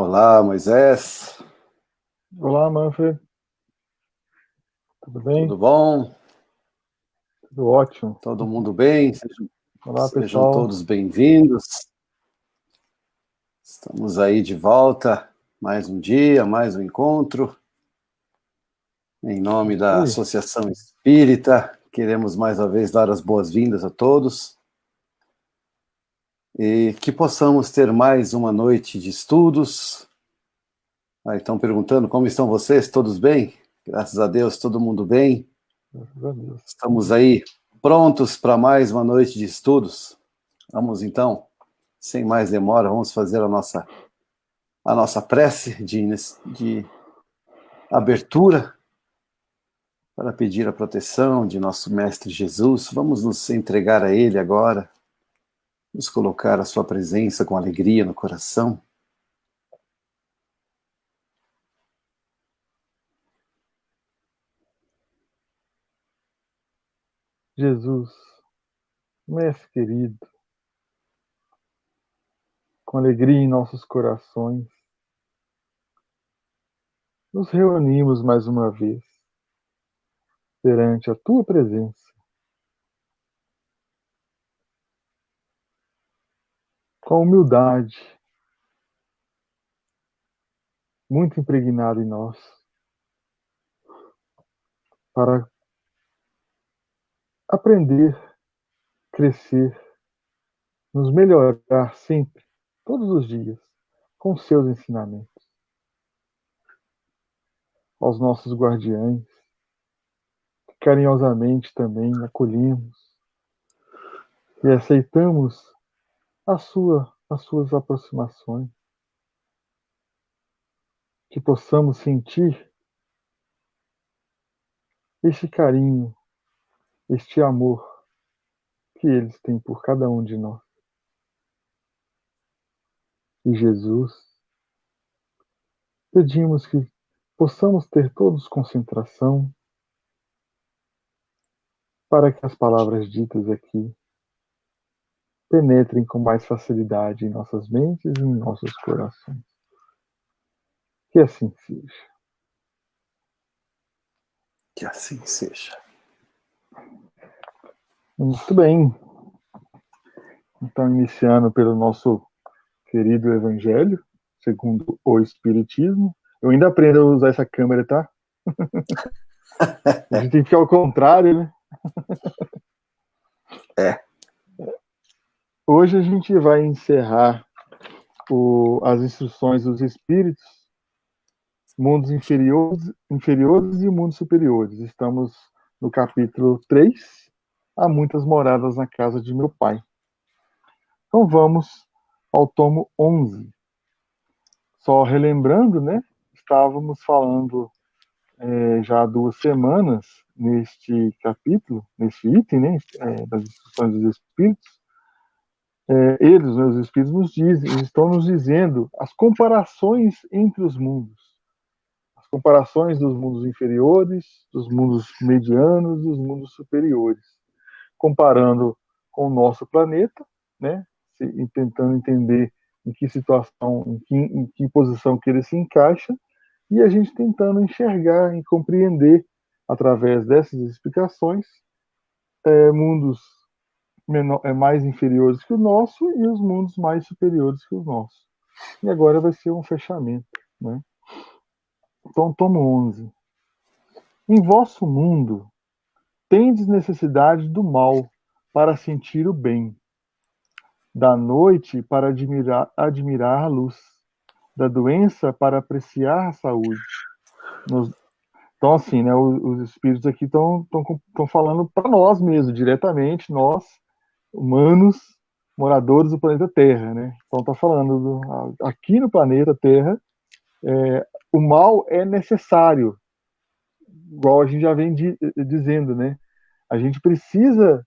Olá, Moisés. Olá, Manfred. Tudo bem? Tudo bom? Tudo ótimo. Todo mundo bem? Olá, Sejam pessoal. todos bem-vindos. Estamos aí de volta, mais um dia, mais um encontro. Em nome Isso da aí. Associação Espírita, queremos mais uma vez dar as boas-vindas a todos e que possamos ter mais uma noite de estudos. Estão perguntando como estão vocês? Todos bem? Graças a Deus, todo mundo bem. Graças a Deus. Estamos aí prontos para mais uma noite de estudos. Vamos então, sem mais demora, vamos fazer a nossa prece de abertura para pedir a proteção de nosso Mestre Jesus. Vamos nos entregar a Ele agora, nos colocar a sua presença com alegria no coração. Jesus, Mestre querido, com alegria em nossos corações, nos reunimos mais uma vez perante a Tua presença, com humildade, muito impregnada em nós, para aprender, crescer, nos melhorar sempre, todos os dias, com Seus ensinamentos. Aos nossos guardiães, que carinhosamente também acolhemos e aceitamos as suas aproximações, que possamos sentir este carinho, este amor que eles têm por cada um de nós. E Jesus, pedimos que possamos ter todos concentração para que as palavras ditas aqui penetrem com mais facilidade em nossas mentes e em nossos corações. Que assim seja. Que assim seja. Muito bem. Então, iniciando pelo nosso querido Evangelho, segundo o Espiritismo. Eu ainda aprendo a usar essa câmera, tá? A gente tem que ficar ao contrário, né? É. Hoje a gente vai encerrar as instruções dos Espíritos, mundos inferiores e mundos superiores. Estamos no capítulo 3, Há muitas moradas na casa de meu pai. Então vamos ao tomo 11. Só relembrando, né? Estávamos falando já há 2 semanas neste capítulo, neste item, né? Das instruções dos Espíritos. Eles, os Espíritos, nos dizem, eles estão nos dizendo as comparações entre os mundos. As comparações dos mundos inferiores, dos mundos medianos, dos mundos superiores. Comparando com o nosso planeta, né? Tentando entender em que situação, em que posição que ele se encaixa, e a gente tentando enxergar e compreender, através dessas explicações, mundos mais inferiores que o nosso e os mundos mais superiores que o nosso. E agora vai ser um fechamento, né? Então, tomo 11. Em vosso mundo, tendes necessidade do mal para sentir o bem, da noite para admirar a luz, da doença para apreciar a saúde. Então, assim, né, os espíritos aqui estão falando para nós mesmo, diretamente, nós, humanos, moradores do planeta Terra, né? Então, está falando aqui no planeta Terra, o mal é necessário, igual a gente já vem dizendo, né? A gente precisa,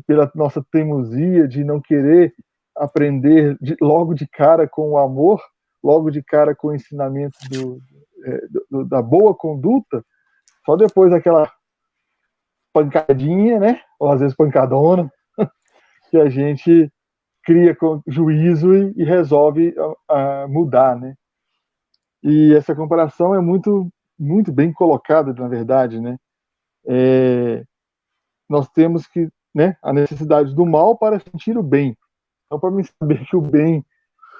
pela nossa teimosia de não querer aprender logo de cara com o amor, logo de cara com o ensinamento da boa conduta, só depois daquela pancadinha, né? Ou às vezes pancadona, que a gente cria com juízo e resolve mudar, né? E essa comparação é muito, muito bem colocada, na verdade, né? Nós temos que, né, a necessidade do mal para sentir o bem. Então, para mim saber que o bem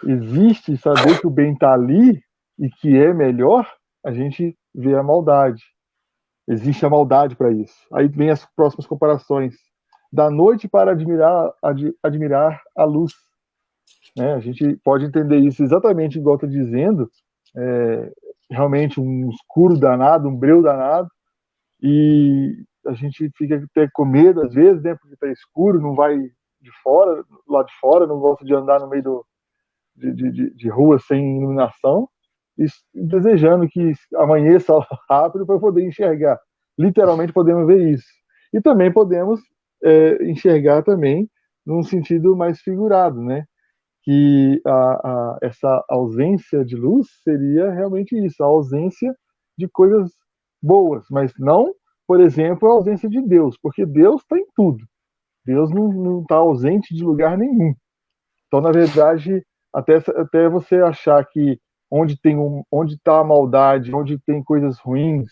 existe, saber que o bem está ali e que é melhor, a gente vê a maldade. Existe a maldade para isso. Aí vem as próximas comparações. Da noite para admirar a luz. Né? A gente pode entender isso exatamente igual está dizendo, realmente um escuro danado, um breu danado, e a gente fica até com medo às vezes, né, porque está escuro, não vai de fora, lá de fora, não gosta de andar no meio de rua sem iluminação, e desejando que amanheça rápido para poder enxergar. Literalmente podemos ver isso. E também podemos enxergar também num sentido mais figurado, né? Que essa ausência de luz seria realmente isso, a ausência de coisas boas, mas não, por exemplo, a ausência de Deus, porque Deus está em tudo. Deus não está ausente de lugar nenhum. Então, na verdade, até você achar que onde está a maldade, onde tem coisas ruins,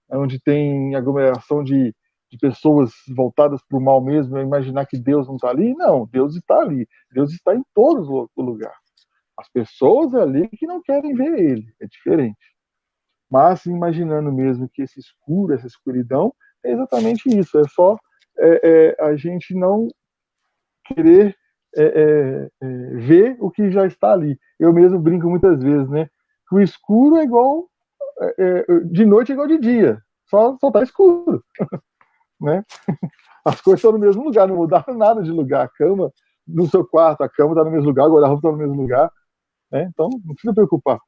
onde tem aglomeração de pessoas voltadas para o mal mesmo, imaginar que Deus não está ali? Não, Deus está ali. Deus está em todos os lugares. As pessoas ali que não querem ver ele, é diferente. Mas imaginando mesmo que esse escuro, essa escuridão, é exatamente isso. É só a gente não querer ver o que já está ali. Eu mesmo brinco muitas vezes, né? Que o escuro é igual de noite é igual de dia, só tá escuro, né? As coisas estão no mesmo lugar, não mudaram nada de lugar. A cama no seu quarto, a cama está no mesmo lugar, o guarda-roupa está no mesmo lugar, né? Então não precisa preocupar,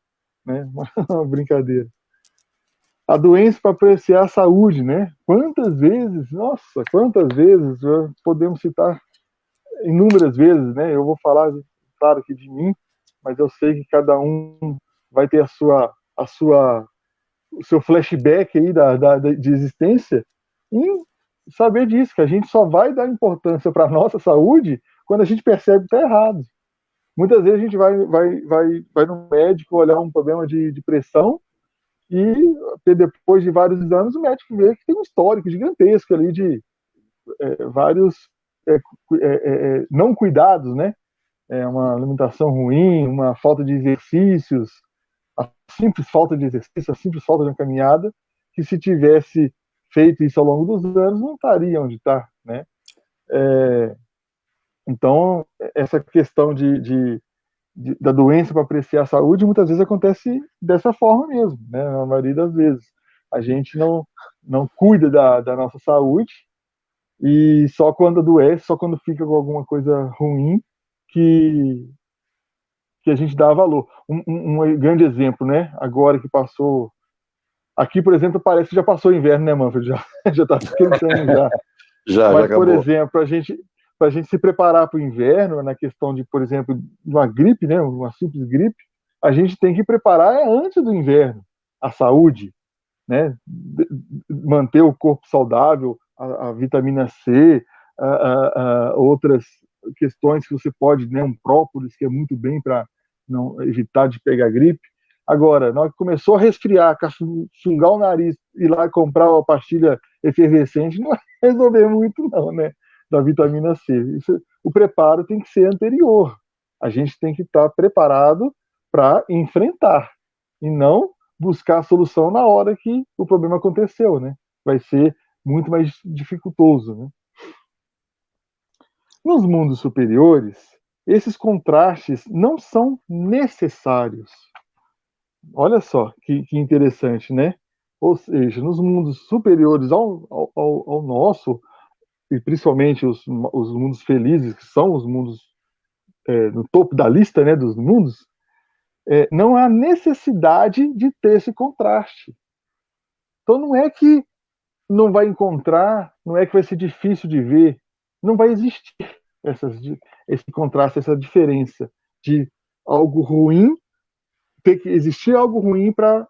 né? Uma brincadeira. A doença para apreciar a saúde, né? Quantas vezes, nossa, quantas vezes podemos citar inúmeras vezes, né? Eu vou falar, claro que de mim, mas eu sei que cada um vai ter o seu flashback aí de existência em saber disso, que a gente só vai dar importância para a nossa saúde quando a gente percebe que está errado. Muitas vezes a gente vai no médico olhar um problema de pressão e depois de vários exames o médico vê que tem um histórico gigantesco ali de vários não cuidados, né? Uma alimentação ruim, uma falta de exercícios, a simples falta de exercício, a simples falta de uma caminhada, que se tivesse feito isso ao longo dos anos, não estaria onde está, né? Então, essa questão da doença para apreciar a saúde, muitas vezes acontece dessa forma mesmo, né? Na maioria das vezes. A gente não cuida da nossa saúde e só quando adoece, só quando fica com alguma coisa ruim, que, que a gente dá valor. Um grande exemplo, né? Agora que passou. Aqui, por exemplo, parece que já passou o inverno, né, Manfred? Já está esquentando já. Já Mas, por acabou. exemplo, para a gente se preparar para o inverno, na questão de, por exemplo, uma gripe, né, uma simples gripe, a gente tem que preparar antes do inverno a saúde, né? Manter o corpo saudável, a vitamina C, outras questões que você pode, né, um própolis que é muito bem para não evitar de pegar gripe. Agora, na hora que começou a resfriar, fungar o nariz, ir lá comprar uma pastilha efervescente, não vai resolver muito não, né? Da vitamina C. O preparo tem que ser anterior. A gente tem que estar preparado para enfrentar e não buscar a solução na hora que o problema aconteceu, né? Vai ser muito mais dificultoso, né? Nos mundos superiores, esses contrastes não são necessários. Olha só que interessante, né? Ou seja, nos mundos superiores ao nosso, e principalmente os mundos felizes, que são os mundos no topo da lista, né, dos mundos, não há necessidade de ter esse contraste. Então não é que não vai encontrar, não é que vai ser difícil de ver, não vai existir esse contraste, essa diferença de algo ruim, ter que existir algo ruim para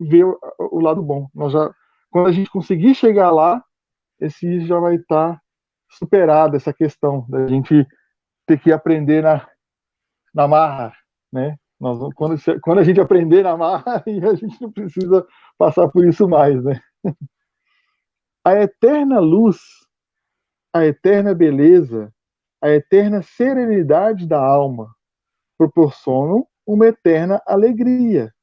ver o lado bom. Quando a gente conseguir chegar lá, esse já vai estar superado, essa questão da gente ter que aprender na marra, né? Quando a gente aprender a amar, aí a gente não precisa passar por isso mais, né? A eterna luz, a eterna beleza, a eterna serenidade da alma proporcionam uma eterna alegria,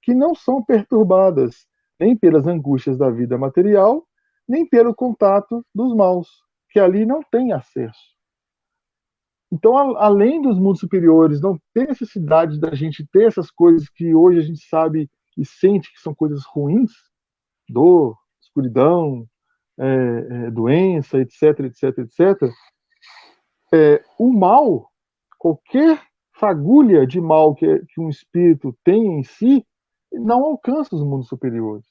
que não são perturbadas nem pelas angústias da vida material, nem pelo contato dos maus, que ali não tem acesso. Então, além dos mundos superiores, não tem necessidade da gente ter essas coisas que hoje a gente sabe e sente que são coisas ruins, dor, escuridão, doença, etc, etc, etc. O mal, qualquer fagulha de mal que um espírito tem em si, não alcança os mundos superiores.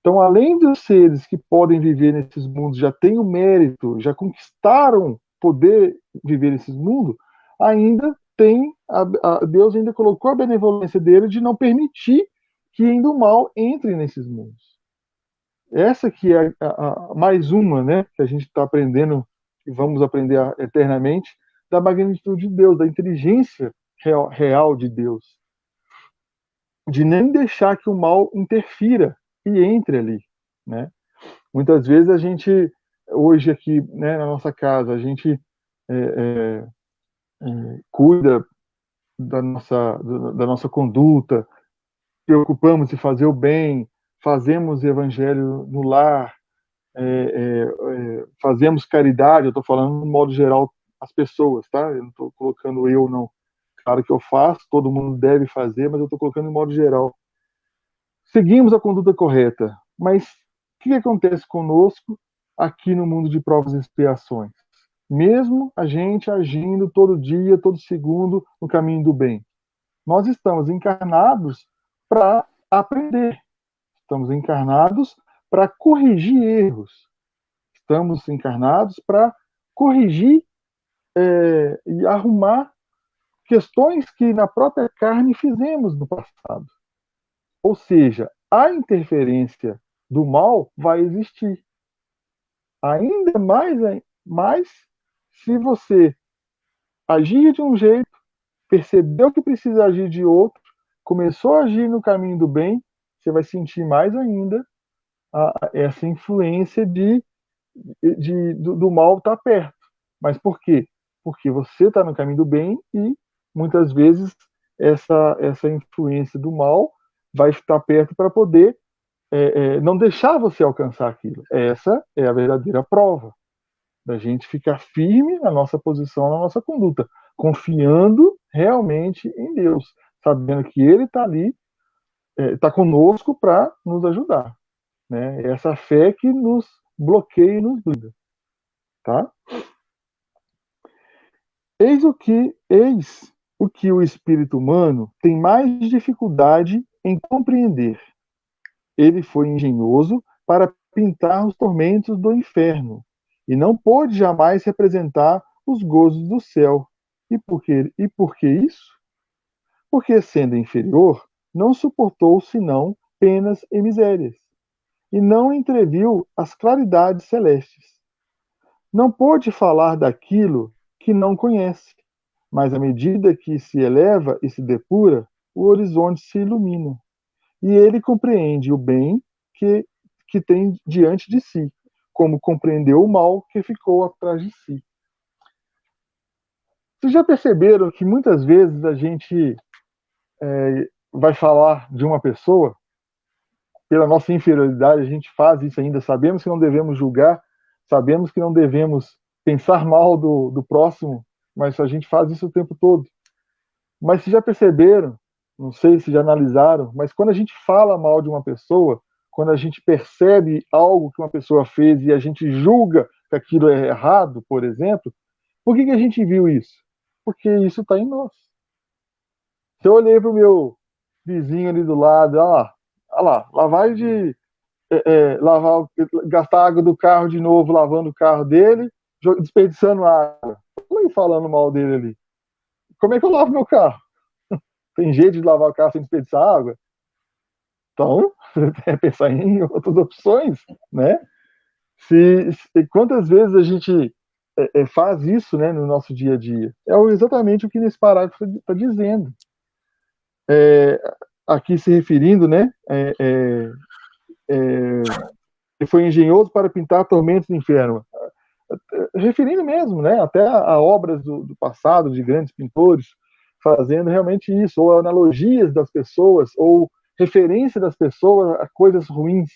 Então, além dos seres que podem viver nesses mundos, já têm o mérito, já conquistaram poder viver nesses mundos, ainda tem, Deus ainda colocou a benevolência dele de não permitir que ainda o mal entre nesses mundos. Essa que é mais uma, né, que a gente está aprendendo e vamos aprender eternamente, da magnitude de Deus, da inteligência real de Deus, de nem deixar que o mal interfira e entre ali, né? Muitas vezes a gente, hoje aqui, né, na nossa casa, a gente cuida da nossa conduta, preocupamos em fazer o bem, fazemos evangelho no lar, fazemos caridade, eu estou falando no modo geral as pessoas, tá? Eu não estou colocando eu, não. Claro que eu faço, todo mundo deve fazer, mas eu estou colocando no modo geral. Seguimos a conduta correta, mas o que acontece conosco aqui no mundo de provas e expiações? Mesmo a gente agindo todo dia, todo segundo no caminho do bem, nós estamos encarnados para aprender, estamos encarnados para corrigir erros, estamos encarnados para corrigir e arrumar questões que na própria carne fizemos no passado. Ou seja, a interferência do mal vai existir. Ainda mais se você agir de um jeito, percebeu que precisa agir de outro, começou a agir no caminho do bem, você vai sentir mais ainda essa influência do mal estar perto. Mas por quê? Porque você está no caminho do bem e muitas vezes essa influência do mal vai estar perto para poder não deixar você alcançar aquilo. Essa é a verdadeira prova da gente ficar firme na nossa posição, na nossa conduta, confiando realmente em Deus, sabendo que Ele está ali, está conosco para nos ajudar. Né? É essa fé que nos bloqueia e nos blinda. Tá? Eis o que o espírito humano tem mais dificuldade em compreender. Ele foi engenhoso para pintar os tormentos do inferno e não pôde jamais representar os gozos do céu. E por que isso? Porque, sendo inferior, não suportou senão penas e misérias, e não entreviu as claridades celestes. Não pôde falar daquilo que não conhece, mas à medida que se eleva e se depura, o horizonte se ilumina, e ele compreende o bem que tem diante de si, como compreendeu o mal que ficou atrás de si. Vocês já perceberam que muitas vezes a gente vai falar de uma pessoa, pela nossa inferioridade, a gente faz isso ainda, sabemos que não devemos julgar, sabemos que não devemos pensar mal do próximo, mas a gente faz isso o tempo todo. Mas se já perceberam, não sei se já analisaram, mas quando a gente fala mal de uma pessoa, quando a gente percebe algo que uma pessoa fez e a gente julga que aquilo é errado, por exemplo, por que a gente viu isso? Porque isso está em nós. Se eu olhei para o meu vizinho ali do lado, olha lá, lavagem de lavar, gastar água do carro de novo, lavando o carro dele, desperdiçando água. Estou falando mal dele ali. Como é que eu lavo meu carro? Tem jeito de lavar o carro sem desperdiçar água? Então, você tem que pensar em outras opções, né? Quantas vezes a gente faz isso, né, no nosso dia a dia? É exatamente o que nesse parágrafo está dizendo. aqui se referindo, né, ele foi engenhoso para pintar tormentos do inferno, referindo mesmo, né, até a obras do passado, de grandes pintores, fazendo realmente isso, ou analogias das pessoas, ou referência das pessoas a coisas ruins,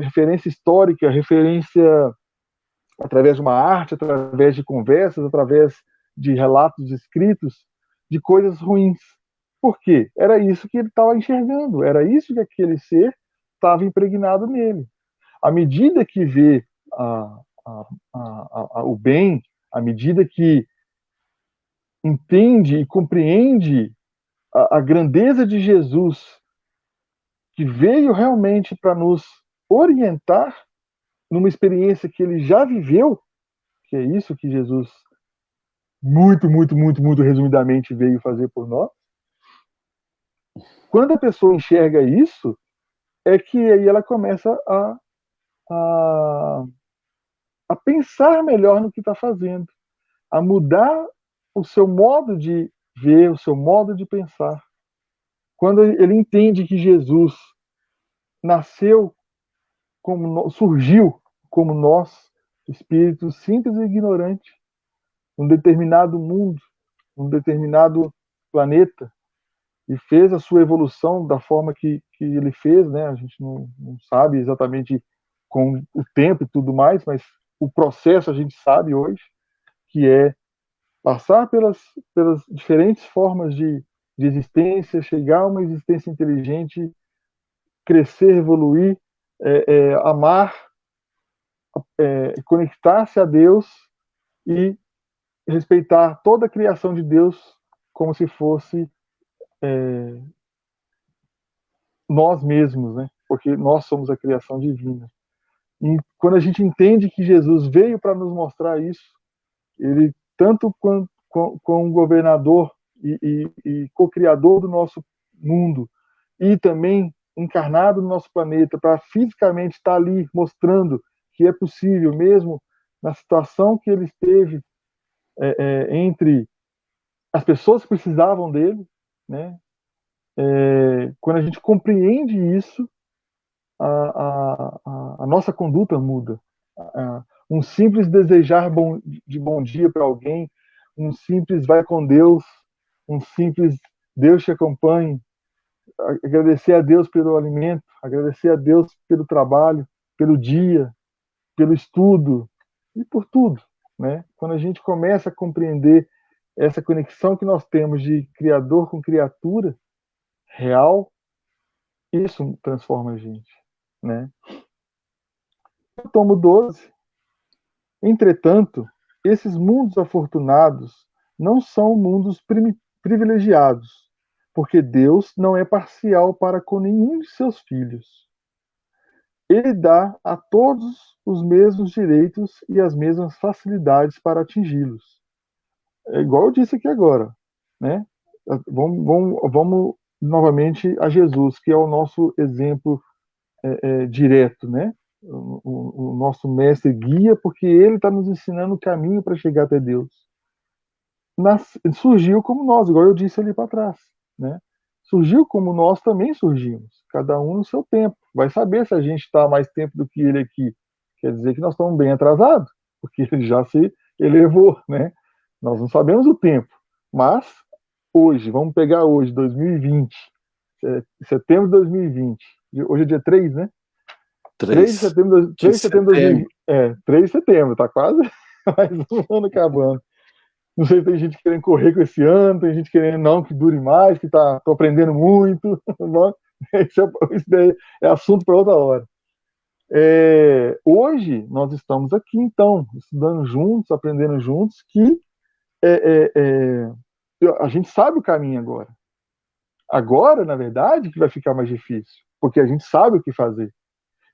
referência histórica, referência através de uma arte, através de conversas, através de relatos escritos de coisas ruins. Por quê? Era isso que ele estava enxergando, era isso que aquele ser estava impregnado nele. À medida que vê o bem, à medida que entende e compreende a grandeza de Jesus, que veio realmente para nos orientar numa experiência que ele já viveu, que é isso que Jesus muito, muito, muito, muito resumidamente veio fazer por nós. Quando a pessoa enxerga isso, é que aí ela começa a, a pensar melhor no que está fazendo, a mudar o seu modo de ver, o seu modo de pensar. Quando ele entende que Jesus nasceu surgiu como nós, espíritos simples e ignorantes, num determinado mundo, num determinado planeta, e fez a sua evolução da forma que ele fez, né? A gente não sabe exatamente com o tempo e tudo mais, mas o processo a gente sabe hoje, que é passar pelas diferentes formas de existência, chegar a uma existência inteligente, crescer, evoluir, amar, conectar-se a Deus e respeitar toda a criação de Deus como se fosse nós mesmos, né? Porque nós somos a criação divina. E quando a gente entende que Jesus veio para nos mostrar isso, ele, tanto como governador e co-criador do nosso mundo, e também encarnado no nosso planeta, para fisicamente estar ali mostrando que é possível, mesmo na situação que ele esteve entre as pessoas que precisavam dele, né? Quando a gente compreende isso, a nossa conduta muda. Um simples desejar de bom dia para alguém, um simples vai com Deus, um simples Deus te acompanhe, agradecer a Deus pelo alimento, agradecer a Deus pelo trabalho, pelo dia, pelo estudo e por tudo, né? Quando a gente começa a compreender essa conexão que nós temos de criador com criatura real, isso transforma a gente, né? Eu tomo 12. Entretanto, esses mundos afortunados não são mundos privilegiados, porque Deus não é parcial para com nenhum de seus filhos. Ele dá a todos os mesmos direitos e as mesmas facilidades para atingi-los. É igual eu disse aqui agora, né? Vamos novamente a Jesus, que é o nosso exemplo direto, né? O nosso mestre guia, porque ele está nos ensinando o caminho para chegar até Deus. Surgiu como nós, igual eu disse ali para trás, né? Surgiu como nós também surgimos, cada um no seu tempo. Vai saber se a gente está mais tempo do que ele aqui. Quer dizer que nós estamos bem atrasados, porque ele já se elevou, né? Nós não sabemos o tempo, mas hoje, vamos pegar hoje, 2020, setembro de 2020, hoje é dia 3, né? 3 de setembro, 3 de setembro de 2020. 3 de setembro, tá quase mais um ano acabando. Não sei se tem gente querendo correr com esse ano, tem gente querendo não que dure mais, que tô aprendendo muito. Isso daí é assunto para outra hora. Hoje nós estamos aqui, então, estudando juntos, aprendendo juntos, que a gente sabe o caminho agora. Agora, na verdade, que vai ficar mais difícil, porque a gente sabe o que fazer.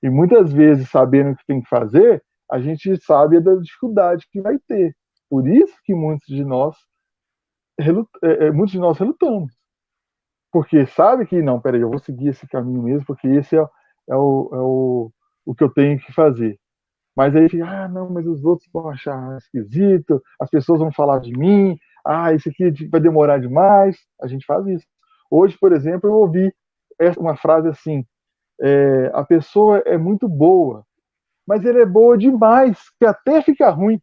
E muitas vezes, sabendo o que tem que fazer, a gente sabe da dificuldade que vai ter. Por isso que muitos de nós relutamos. Porque sabe que, não, peraí, eu vou seguir esse caminho mesmo, porque esse o que eu tenho que fazer. Mas aí fica, não, mas os outros vão achar esquisito, as pessoas vão falar de mim, isso aqui vai demorar demais. A gente faz isso. Hoje, por exemplo, eu ouvi uma frase assim, a pessoa é muito boa, mas ela é boa demais, que até fica ruim.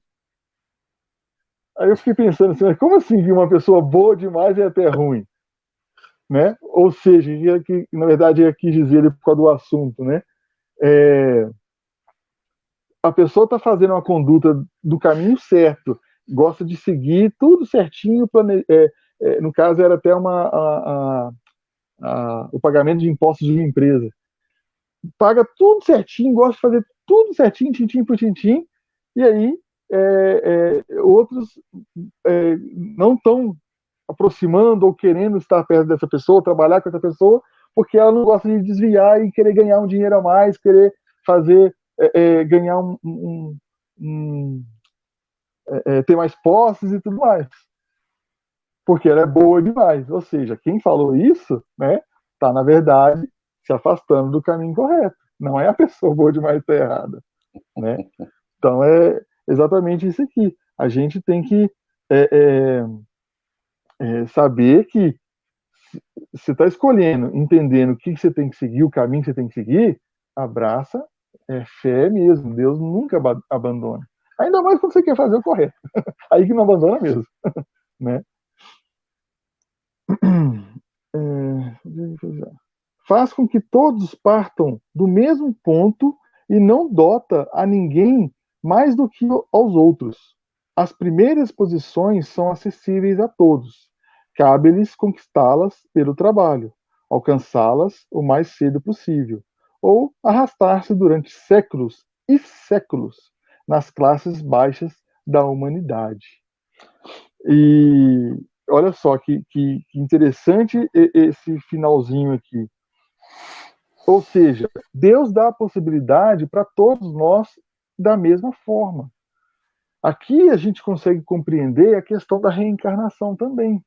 Aí eu fiquei pensando assim, mas como assim que uma pessoa boa demais é até ruim? Né? Ou seja, que, na verdade, eu quis dizer ele por causa do assunto, né? A pessoa está fazendo uma conduta do caminho certo, gosta de seguir tudo certinho, no caso era até o pagamento de impostos de uma empresa. Paga tudo certinho, gosta de fazer tudo certinho, tintim por tintim, e aí outros não estão aproximando ou querendo estar perto dessa pessoa, trabalhar com essa pessoa, porque ela não gosta de desviar e querer ganhar um dinheiro a mais, querer fazer, ganhar ter mais posses e tudo mais. Porque ela é boa demais. Ou seja, quem falou isso, né, está, na verdade, se afastando do caminho correto. Não é a pessoa boa demais que está errada. Né? Então, é exatamente isso aqui. A gente tem que saber que você está escolhendo, entendendo o que você tem que seguir, o caminho que você tem que seguir, abraça, fé mesmo. Deus nunca abandona. Ainda mais quando você quer fazer o correto. Aí que não abandona mesmo. Né? Faz com que todos partam do mesmo ponto e não dota a ninguém mais do que aos outros. As primeiras posições são acessíveis a todos. Cabe-lhes conquistá-las pelo trabalho, alcançá-las o mais cedo possível, ou arrastar-se durante séculos e séculos nas classes baixas da humanidade. E olha só que interessante esse finalzinho aqui. Ou seja, Deus dá a possibilidade para todos nós da mesma forma. Aqui a gente consegue compreender a questão da reencarnação também.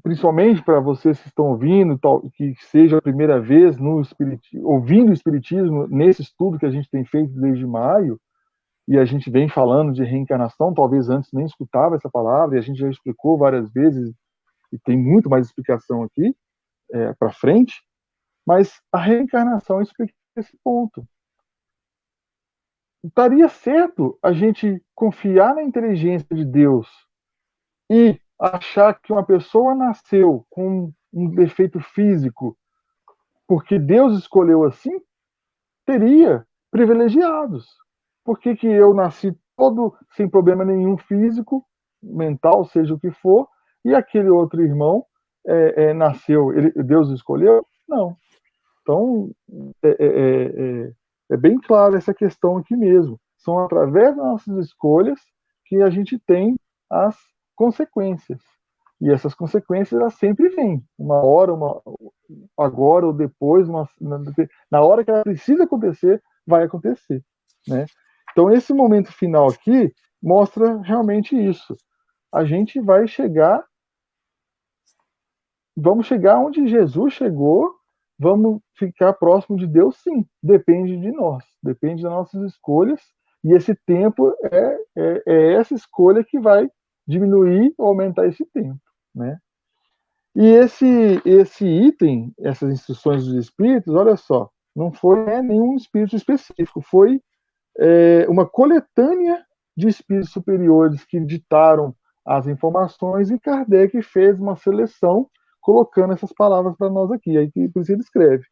Principalmente para vocês que estão ouvindo, que seja a primeira vez ouvindo o Espiritismo, nesse estudo que a gente tem feito desde maio, e a gente vem falando de reencarnação, talvez antes nem escutava essa palavra, e a gente já explicou várias vezes, e tem muito mais explicação aqui para frente, mas a reencarnação explica esse ponto. Estaria certo a gente confiar na inteligência de Deus e achar que uma pessoa nasceu com um defeito físico porque Deus escolheu assim? Teria privilegiados. Por que eu nasci todo sem problema nenhum físico, mental, seja o que for, e aquele outro irmão nasceu, Deus escolheu? Não. Então, é bem claro essa questão aqui mesmo. São através das nossas escolhas que a gente tem as consequências. E essas consequências elas sempre vêm. Uma hora, agora ou depois, na hora que ela precisa acontecer, vai acontecer. Né? Então, esse momento final aqui mostra realmente isso. A gente vai chegar, vamos chegar onde Jesus chegou, vamos ficar próximo de Deus, sim. Depende de nós, depende das nossas escolhas, e esse tempo é essa escolha que vai diminuir ou aumentar esse tempo. Né? E esse item, essas instruções dos espíritos, olha só, não foi nenhum espírito específico, foi uma coletânea de espíritos superiores que ditaram as informações e Kardec fez uma seleção colocando essas palavras para nós aqui. Aí por isso ele escreve.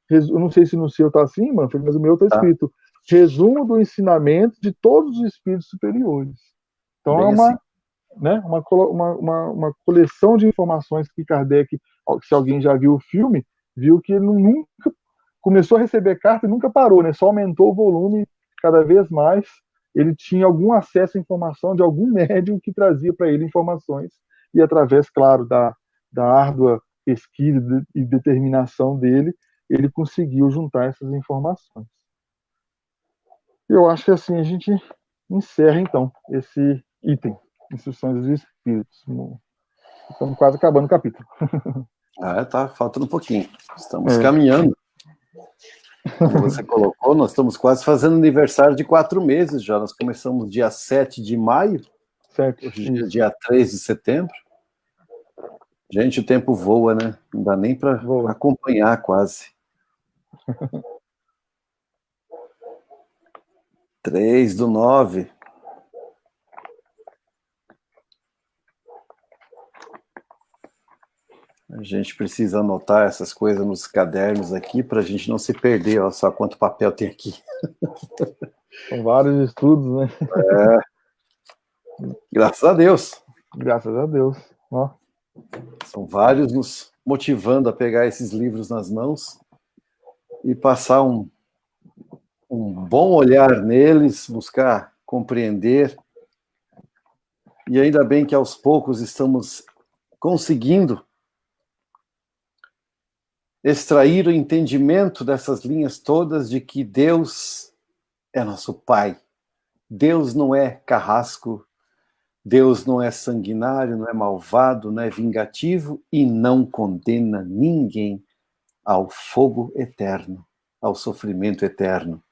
Eu não sei se no seu está assim, Manfred, mas o meu está escrito resumo do ensinamento de todos os espíritos superiores. Então é uma, assim, né, uma coleção de informações que Kardec, se alguém já viu o filme, viu que ele nunca começou a receber carta e nunca parou, né? Só aumentou o volume cada vez mais. Ele tinha algum acesso à informação de algum médium que trazia para ele informações, e através, claro, da árdua pesquisa e determinação dele, ele conseguiu juntar essas informações. Eu acho que assim a gente encerra, então, esse item, Instruções dos Espíritos. Estamos quase acabando o capítulo. Tá faltando um pouquinho. Estamos caminhando. Como você colocou, nós estamos quase fazendo aniversário de 4 meses já. Nós começamos dia 7 de maio, hoje é dia 3 de setembro. Gente, o tempo voa, né? Não dá nem para acompanhar quase. 3/9. A gente precisa anotar essas coisas nos cadernos aqui para a gente não se perder. Olha só quanto papel tem aqui. São vários estudos, né? Graças a Deus. Graças a Deus. Ó. São vários nos motivando a pegar esses livros nas mãos e passar um bom olhar neles, buscar compreender. E ainda bem que aos poucos estamos conseguindo extrair o entendimento dessas linhas todas de que Deus é nosso Pai. Deus não é carrasco, Deus não é sanguinário, não é malvado, não é vingativo e não condena ninguém ao fogo eterno, ao sofrimento eterno.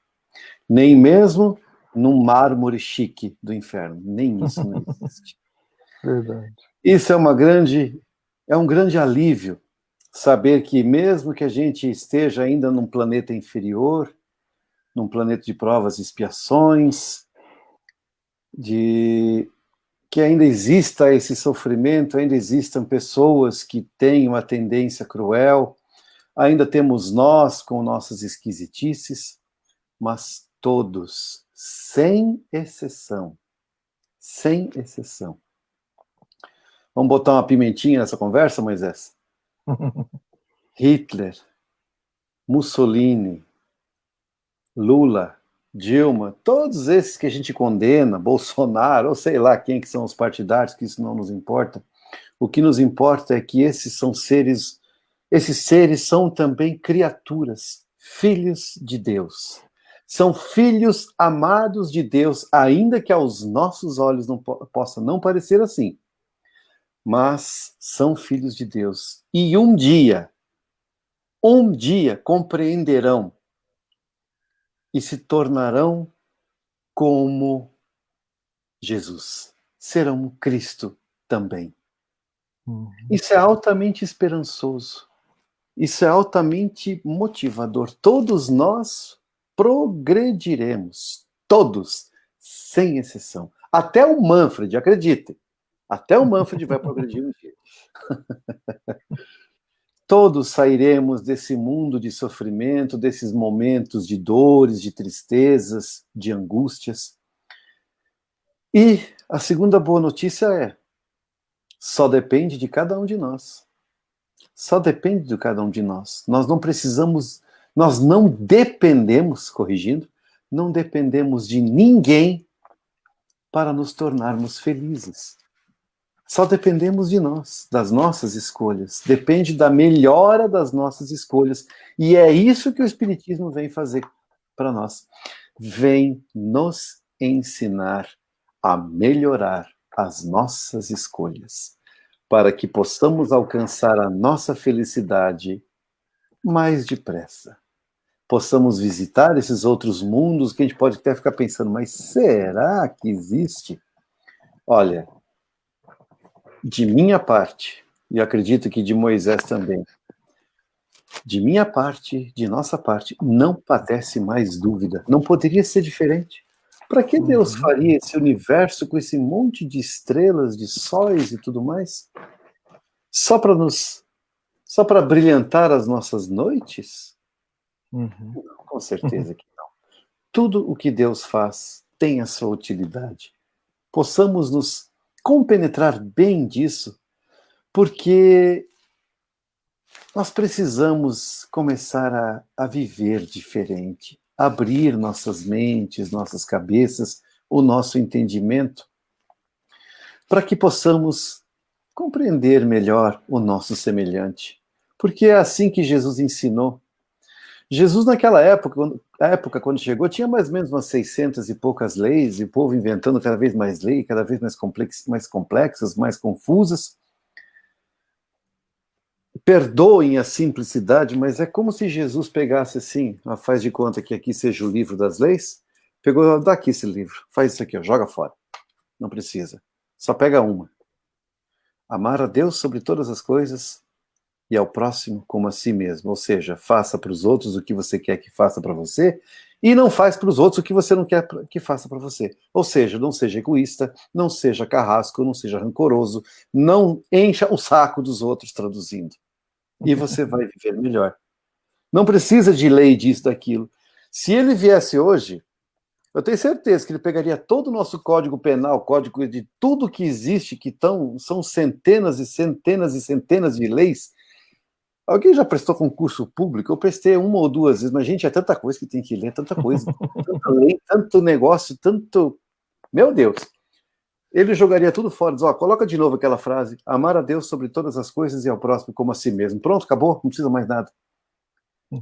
Nem mesmo num mármore chique do inferno. Nem isso não existe. Verdade. Isso é um grande alívio, saber que mesmo que a gente esteja ainda num planeta inferior, num planeta de provas e expiações, de que ainda exista esse sofrimento, ainda existam pessoas que têm uma tendência cruel, ainda temos nós com nossas esquisitices, mas todos, sem exceção, vamos botar uma pimentinha nessa conversa, Moisés? Hitler, Mussolini, Lula, Dilma, todos esses que a gente condena, Bolsonaro, ou sei lá quem que são os partidários, que isso não nos importa. O que nos importa é que esses seres são também criaturas, filhos de Deus. São filhos amados de Deus, ainda que aos nossos olhos não possa não parecer assim. Mas são filhos de Deus. E um dia compreenderão e se tornarão como Jesus. Serão Cristo também. Isso é altamente esperançoso. Isso é altamente motivador. Todos nós progrediremos. Todos, sem exceção. Até o Manfred, acreditem. Até o Manfred vai progredir um dia. Todos sairemos desse mundo de sofrimento, desses momentos de dores, de tristezas, de angústias. E a segunda boa notícia é: só depende de cada um de nós. Só depende de cada um de nós. Nós não dependemos, corrigindo, não dependemos de ninguém para nos tornarmos felizes. Só dependemos de nós, das nossas escolhas. Depende da melhora das nossas escolhas. E é isso que o Espiritismo vem fazer para nós. Vem nos ensinar a melhorar as nossas escolhas, para que possamos alcançar a nossa felicidade mais depressa. Possamos visitar esses outros mundos que a gente pode até ficar pensando, mas será que existe? Olha, de minha parte, e acredito que de Moisés também, de minha parte, de nossa parte, não padece mais dúvida. Não poderia ser diferente. Para que Deus faria esse universo com esse monte de estrelas, de sóis e tudo mais? Só para brilhantar as nossas noites? Não, com certeza que não. Tudo o que Deus faz tem a sua utilidade. Possamos nos compenetrar bem disso, porque nós precisamos começar a viver diferente, abrir nossas mentes, nossas cabeças, o nosso entendimento, para que possamos compreender melhor o nosso semelhante. Porque é assim que Jesus ensinou. Jesus, naquela época, quando chegou, tinha mais ou menos umas 600 e poucas leis, e o povo inventando cada vez mais leis, cada vez mais complexas, mais confusas. Perdoem a simplicidade, mas é como se Jesus pegasse assim, faz de conta que aqui seja o livro das leis, pegou, dá aqui esse livro, faz isso aqui, ó, joga fora. Não precisa. Só pega uma. Amar a Deus sobre todas as coisas e ao próximo como a si mesmo. Ou seja, faça para os outros o que você quer que faça para você e não faz para os outros o que você não quer que faça para você. Ou seja, não seja egoísta, não seja carrasco, não seja rancoroso, não encha o saco dos outros, traduzindo. E você vai viver melhor. Não precisa de lei disso, daquilo. Se ele viesse hoje, eu tenho certeza que ele pegaria todo o nosso Código Penal, código de tudo que existe, são centenas e centenas e centenas de leis. Alguém já prestou concurso público? Eu prestei uma ou duas vezes, mas, gente, é tanta coisa que tem que ler, tanta coisa, tanta lei, tanto negócio, tanto... Meu Deus! Ele jogaria tudo fora, diz, ó, coloca de novo aquela frase, amar a Deus sobre todas as coisas e ao próximo como a si mesmo. Pronto, acabou, não precisa mais nada.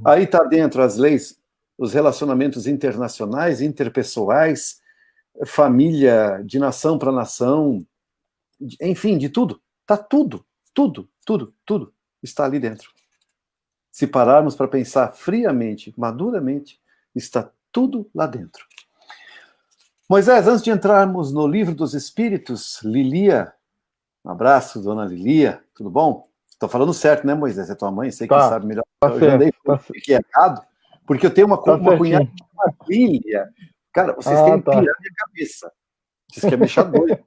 Aí está dentro as leis, os relacionamentos internacionais, interpessoais, família, de nação para nação, enfim, de tudo. Está tudo está ali dentro. Se pararmos para pensar friamente, maduramente, está tudo lá dentro. Moisés, antes de entrarmos no livro dos Espíritos, Lilia, um abraço, dona Lilia, tudo bom? Estou falando certo, né, Moisés? É tua mãe, sei que sabe melhor. Eu já andei que é errado, porque eu tenho uma cunhada chamada Lilia. Cara, vocês querem pirar minha cabeça. Vocês querem me deixar doido.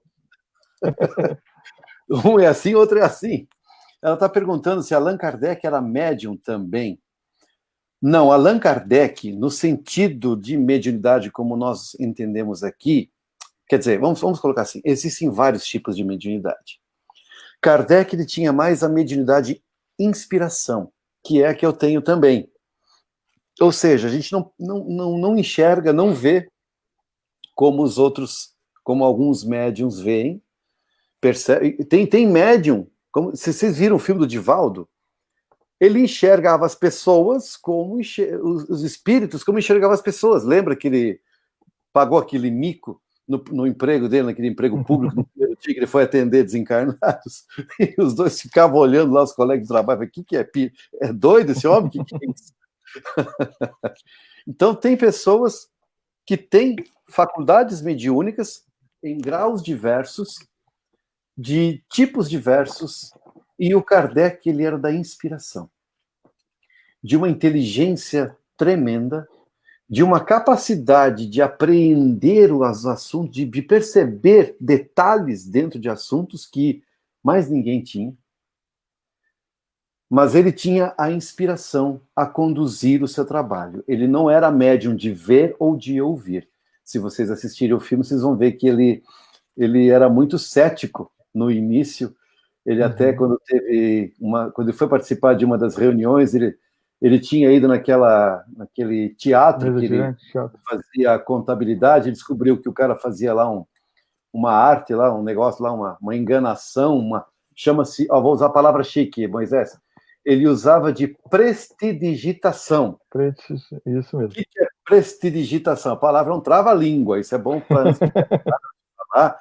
Um é assim, outro é assim. Ela está perguntando se Allan Kardec era médium também. Não, Allan Kardec, no sentido de mediunidade, como nós entendemos aqui, quer dizer, vamos colocar assim, existem vários tipos de mediunidade. Kardec, ele tinha mais a mediunidade inspiração, que é a que eu tenho também. Ou seja, a gente não enxerga, não vê como os outros, como alguns médiums veem, percebe. Tem médium, como, se vocês viram o filme do Divaldo, ele enxergava as pessoas como os espíritos, como enxergava as pessoas. Lembra que ele pagou aquele mico no emprego dele, naquele emprego público, no primeiro dia que ele foi atender desencarnados, e os dois ficavam olhando lá, os colegas de trabalho, o que é? É doido esse homem? O que é isso? Então, tem pessoas que têm faculdades mediúnicas em graus diversos, de tipos diversos, e o Kardec, ele era da inspiração, de uma inteligência tremenda, de uma capacidade de apreender os assuntos, de perceber detalhes dentro de assuntos que mais ninguém tinha. Mas ele tinha a inspiração a conduzir o seu trabalho. Ele não era médium de ver ou de ouvir. Se vocês assistirem o filme, vocês vão ver que ele era muito cético no início. Ele até, quando ele foi participar de uma das reuniões, ele tinha ido naquele teatro que ele fazia contabilidade, ele descobriu que o cara fazia lá uma arte, lá, um negócio, lá, uma enganação, chama-se, vou usar a palavra chique, Moisés, ele usava de prestidigitação. Isso mesmo. O que é prestidigitação? A palavra é um trava-língua, isso é bom para falar.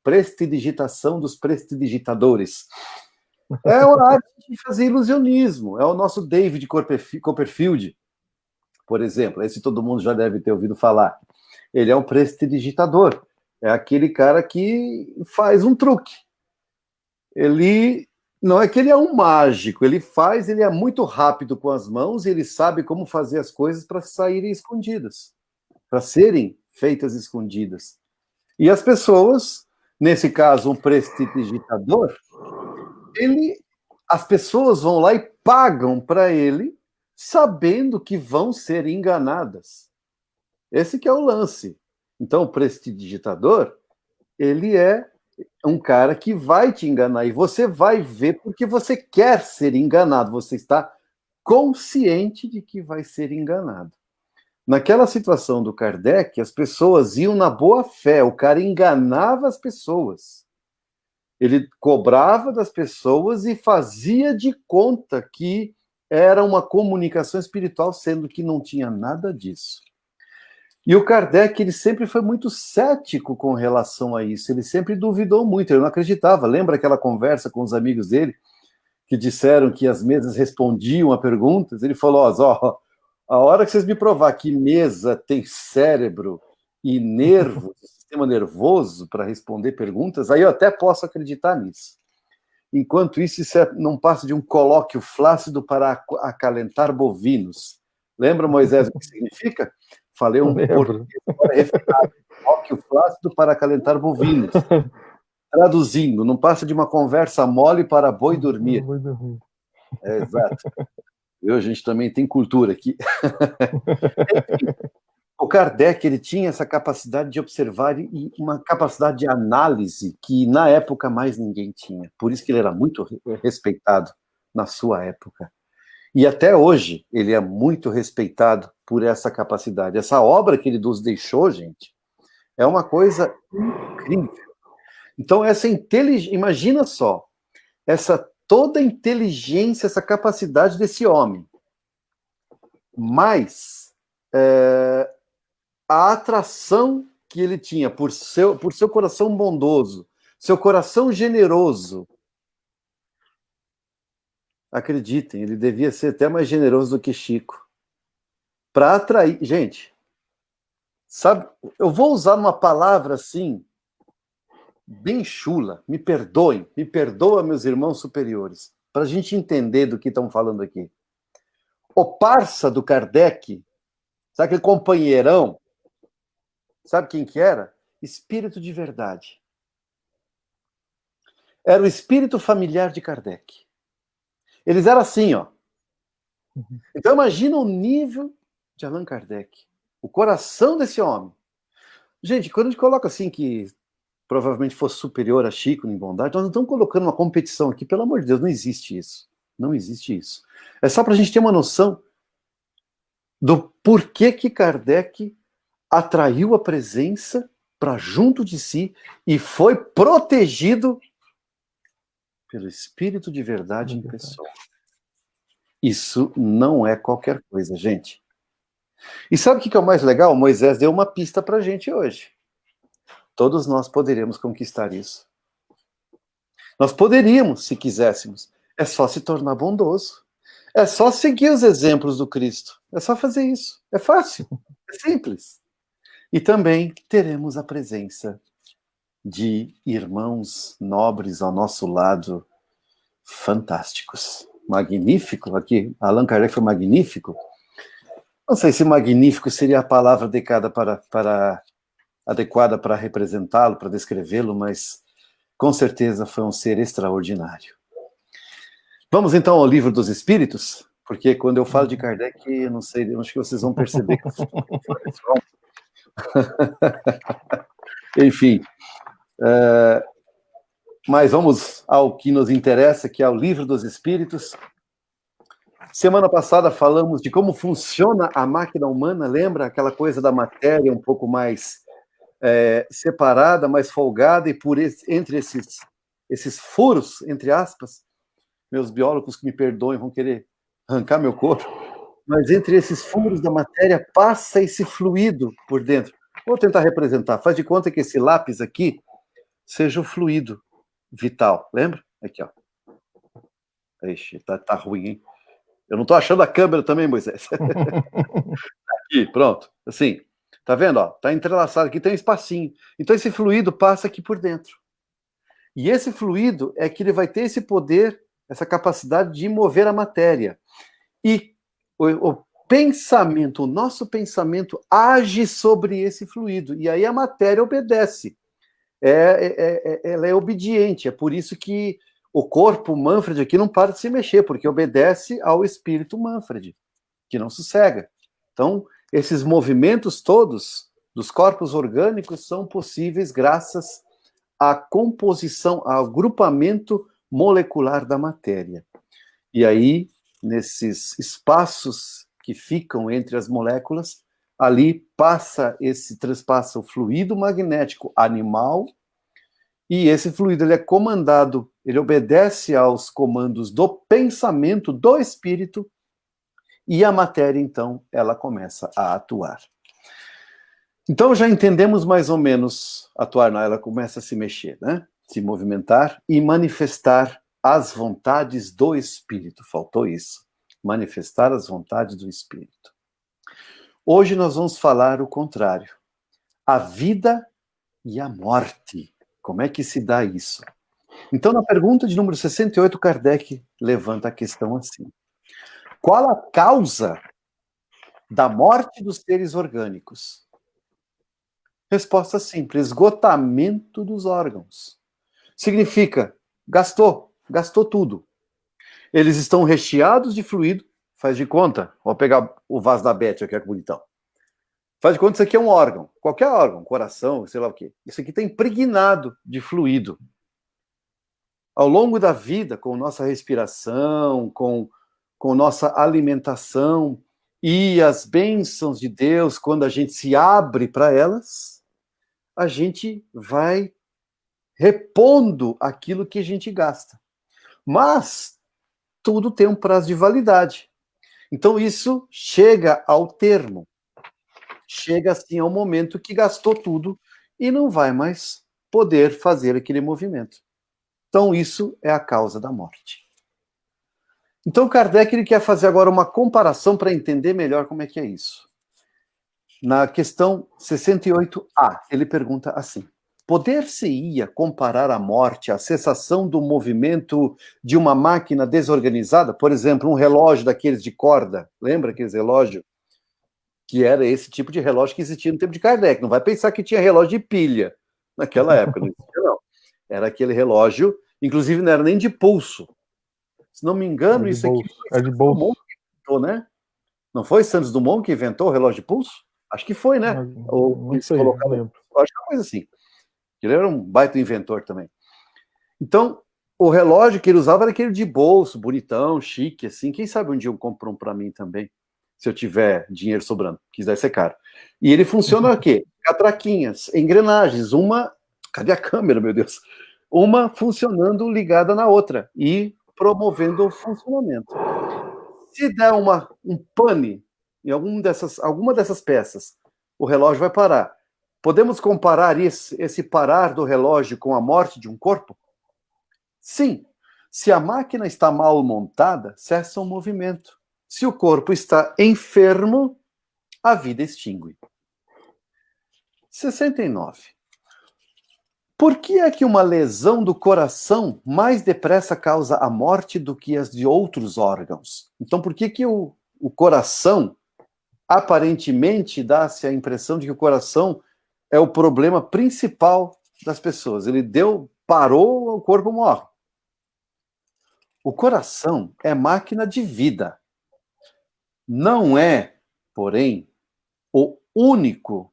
Prestidigitação dos prestidigitadores. É uma arte de fazer ilusionismo. É o nosso David Copperfield, por exemplo. Esse todo mundo já deve ter ouvido falar. Ele é um prestidigitador. É aquele cara que faz um truque. Ele não é que ele é um mágico. Ele é muito rápido com as mãos e ele sabe como fazer as coisas para saírem escondidas, para serem feitas escondidas. E as pessoas, nesse caso, um prestidigitador, as pessoas vão lá e pagam para ele, sabendo que vão ser enganadas. Esse que é o lance. Então, o prestidigitador, ele é um cara que vai te enganar, e você vai ver porque você quer ser enganado, você está consciente de que vai ser enganado. Naquela situação do Kardec, as pessoas iam na boa fé, o cara enganava as pessoas. Ele cobrava das pessoas e fazia de conta que era uma comunicação espiritual, sendo que não tinha nada disso. E o Kardec, ele sempre foi muito cético com relação a isso, ele sempre duvidou muito, ele não acreditava. Lembra aquela conversa com os amigos dele, que disseram que as mesas respondiam a perguntas? Ele falou, ó, a hora que vocês me provar que mesa tem cérebro e nervos, sistema nervoso para responder perguntas, aí eu até posso acreditar nisso. Enquanto isso não passa de um colóquio flácido para acalentar bovinos. Lembra, Moisés, o que significa? Falei um português refinado. Colóquio flácido para acalentar bovinos. Traduzindo, não passa de uma conversa mole para boi dormir. Exato. A gente também tem cultura aqui. O Kardec, ele tinha essa capacidade de observar e uma capacidade de análise que na época mais ninguém tinha. Por isso que ele era muito respeitado na sua época. E até hoje ele é muito respeitado por essa capacidade. Essa obra que ele nos deixou, gente, é uma coisa incrível. Então, essa inteligência, imagina só, toda a inteligência, essa capacidade desse homem, mas a atração que ele tinha por seu coração bondoso, seu coração generoso. Acreditem, ele devia ser até mais generoso do que Chico. Para atrair. Gente, sabe, eu vou usar uma palavra assim, bem chula, me perdoem, me perdoa, meus irmãos superiores, para a gente entender do que estão falando aqui. O parça do Kardec, sabe aquele companheirão? Sabe quem que era? Espírito de verdade. Era o espírito familiar de Kardec. Eles eram assim, ó. Então imagina o nível de Allan Kardec. O coração desse homem. Gente, quando a gente coloca assim que provavelmente fosse superior a Chico em bondade, nós não estamos colocando uma competição aqui, pelo amor de Deus, não existe isso. Não existe isso. É só para a gente ter uma noção do porquê que Kardec atraiu a presença para junto de si e foi protegido pelo Espírito de verdade em pessoa. Isso não é qualquer coisa, gente. E sabe o que é o mais legal? Moisés deu uma pista para a gente hoje. Todos nós poderíamos conquistar isso. Nós poderíamos, se quiséssemos. É só se tornar bondoso. É só seguir os exemplos do Cristo. É só fazer isso. É fácil. É simples. E também teremos a presença de irmãos nobres ao nosso lado, fantásticos. Magnífico, aqui, Allan Kardec foi magnífico. Não sei se magnífico seria a palavra adequada para representá-lo, para descrevê-lo, mas com certeza foi um ser extraordinário. Vamos então ao Livro dos Espíritos, porque quando eu falo de Kardec, eu não sei, eu acho que vocês vão perceber que enfim, mas vamos ao que nos interessa, que é o Livro dos Espíritos. Semana passada falamos de como funciona a máquina humana, lembra? Aquela coisa da matéria um pouco mais separada, mais folgada, e entre esses furos, entre aspas, meus biólogos que me perdoem vão querer arrancar meu corpo, mas entre esses furos da matéria passa esse fluido por dentro. Vou tentar representar. Faz de conta que esse lápis aqui seja o fluido vital. Lembra? Aqui, ó. Ixi, tá ruim, hein? Eu não tô achando a câmera também, Moisés. Aqui, pronto. Assim, tá vendo? Ó, tá entrelaçado aqui, tem um espacinho. Então esse fluido passa aqui por dentro. E esse fluido é que ele vai ter esse poder, essa capacidade de mover a matéria. E o pensamento, o nosso pensamento age sobre esse fluido. E aí a matéria obedece. Ela é obediente. É por isso que o corpo Manfred aqui não para de se mexer, porque obedece ao espírito Manfred, que não sossega. Então, esses movimentos todos dos corpos orgânicos são possíveis graças à composição, ao agrupamento molecular da matéria. E aí, nesses espaços que ficam entre as moléculas, ali transpassa o fluido magnético animal, e esse fluido ele é comandado, ele obedece aos comandos do pensamento do espírito, e a matéria, então, ela começa a atuar. Então, já entendemos mais ou menos atuar, ela começa a se mexer, né? Se movimentar e manifestar as vontades do espírito. Faltou isso. Manifestar as vontades do espírito. Hoje nós vamos falar o contrário. A vida e a morte. Como é que se dá isso? Então, na pergunta de número 68, Kardec levanta a questão assim: qual a causa da morte dos seres orgânicos? Resposta simples: esgotamento dos órgãos. Significa, gastou tudo. Eles estão recheados de fluido, faz de conta, vou pegar o vaso da Beth aqui, que bonitão. Faz de conta que isso aqui é um órgão, qualquer órgão, coração, sei lá o quê. Isso aqui está impregnado de fluido. Ao longo da vida, com nossa respiração, com nossa alimentação e as bênçãos de Deus, quando a gente se abre para elas, a gente vai repondo aquilo que a gente gasta. Mas tudo tem um prazo de validade. Então isso chega ao termo. Chega assim ao momento que gastou tudo e não vai mais poder fazer aquele movimento. Então isso é a causa da morte. Então Kardec ele quer fazer agora uma comparação para entender melhor como é que é isso. Na questão 68A, ele pergunta assim: poder-se-ia comparar a morte à cessação do movimento de uma máquina desorganizada? Por exemplo, um relógio daqueles de corda. Lembra aqueles relógios? Que era esse tipo de relógio que existia no tempo de Kardec. Não vai pensar que tinha relógio de pilha naquela época. Não existia, não. Era aquele relógio, inclusive não era nem de pulso. Se não me engano, isso aqui foi de bolso. Dumont que inventou, né? Não foi Santos Dumont que inventou o relógio de pulso? Acho que foi, né? Ou não sei, não lembro. Acho que é uma coisa assim. Ele era um baita inventor também. Então, o relógio que ele usava era aquele de bolso, bonitão, chique, assim. Quem sabe um dia eu compro um para mim também, se eu tiver dinheiro sobrando, quiser ser caro. E ele funciona o quê? Catraquinhas, engrenagens, uma... Cadê a câmera, meu Deus? Uma funcionando ligada na outra e promovendo o funcionamento. Se der um pane em alguma dessas peças, o relógio vai parar. Podemos comparar esse parar do relógio com a morte de um corpo? Sim. Se a máquina está mal montada, cessa o movimento. Se o corpo está enfermo, a vida extingue. 69. Por que é que uma lesão do coração mais depressa causa a morte do que as de outros órgãos? Então, por que o coração, aparentemente, dá-se a impressão de que o coração é o problema principal das pessoas? Ele parou, o corpo morre. O coração é máquina de vida. Não é, porém, o único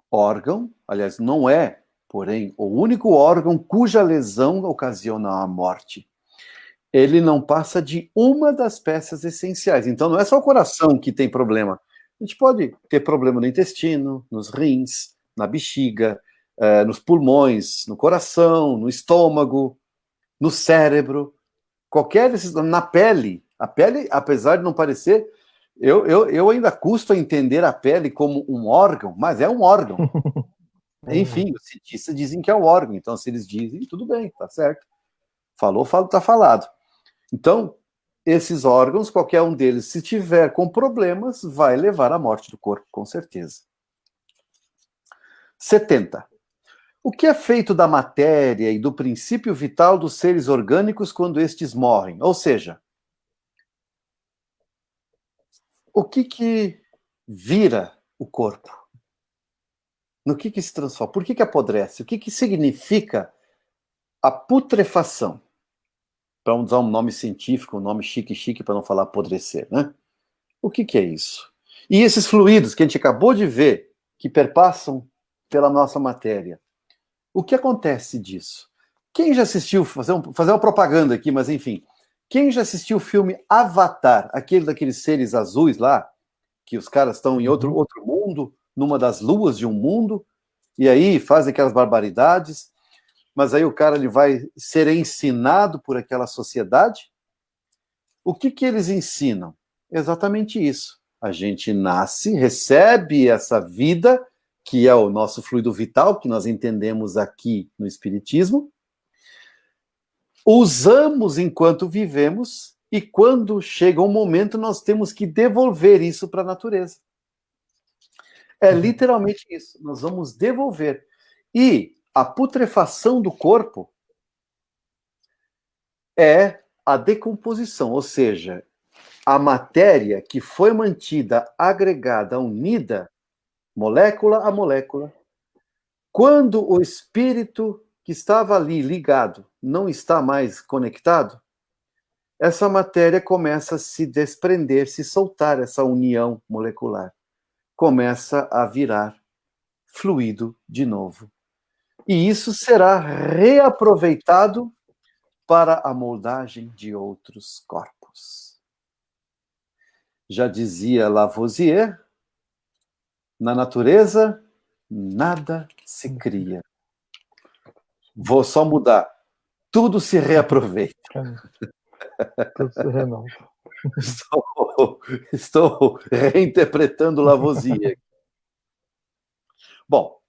órgão, aliás, não é, porém, o único órgão cuja lesão ocasiona a morte. Ele não passa de uma das peças essenciais. Então, não é só o coração que tem problema. A gente pode ter problema no intestino, nos rins, na bexiga, nos pulmões, no coração, no estômago, no cérebro, qualquer desses, na pele. A pele, apesar de não parecer, eu ainda custo a entender a pele como um órgão, mas é um órgão. Enfim, os cientistas dizem que é um órgão, então se eles dizem, tudo bem, tá certo. Falou, tá falado. Então, esses órgãos, qualquer um deles, se tiver com problemas, vai levar à morte do corpo, com certeza. 70. O que é feito da matéria e do princípio vital dos seres orgânicos quando estes morrem? Ou seja, o que vira o corpo? No que se transforma? Por que apodrece? O que significa a putrefação? Para usar um nome científico, um nome chique para não falar apodrecer, né? O que é isso? E esses fluidos que a gente acabou de ver, que perpassam pela nossa matéria, o que acontece disso? Quem já assistiu, fazer uma propaganda aqui, mas enfim, quem já assistiu o filme Avatar, aquele daqueles seres azuis lá, que os caras estão em outro mundo, numa das luas de um mundo, e aí fazem aquelas barbaridades, mas aí o cara ele vai ser ensinado por aquela sociedade? O que eles ensinam? Exatamente isso. A gente nasce, recebe essa vida, que é o nosso fluido vital, que nós entendemos aqui no Espiritismo, usamos enquanto vivemos, e quando chega um momento, nós temos que devolver isso para a natureza. É literalmente isso, nós vamos devolver. E a putrefação do corpo é a decomposição, ou seja, a matéria que foi mantida agregada, unida, molécula a molécula, quando o espírito que estava ali ligado não está mais conectado, essa matéria começa a se desprender, se soltar essa união molecular. Começa a virar fluido de novo. E isso será reaproveitado para a moldagem de outros corpos. Já dizia Lavoisier, na natureza, nada se cria. Vou só mudar. Tudo se reaproveita. Tudo se renova. Estou reinterpretando Lavoisier. Bom,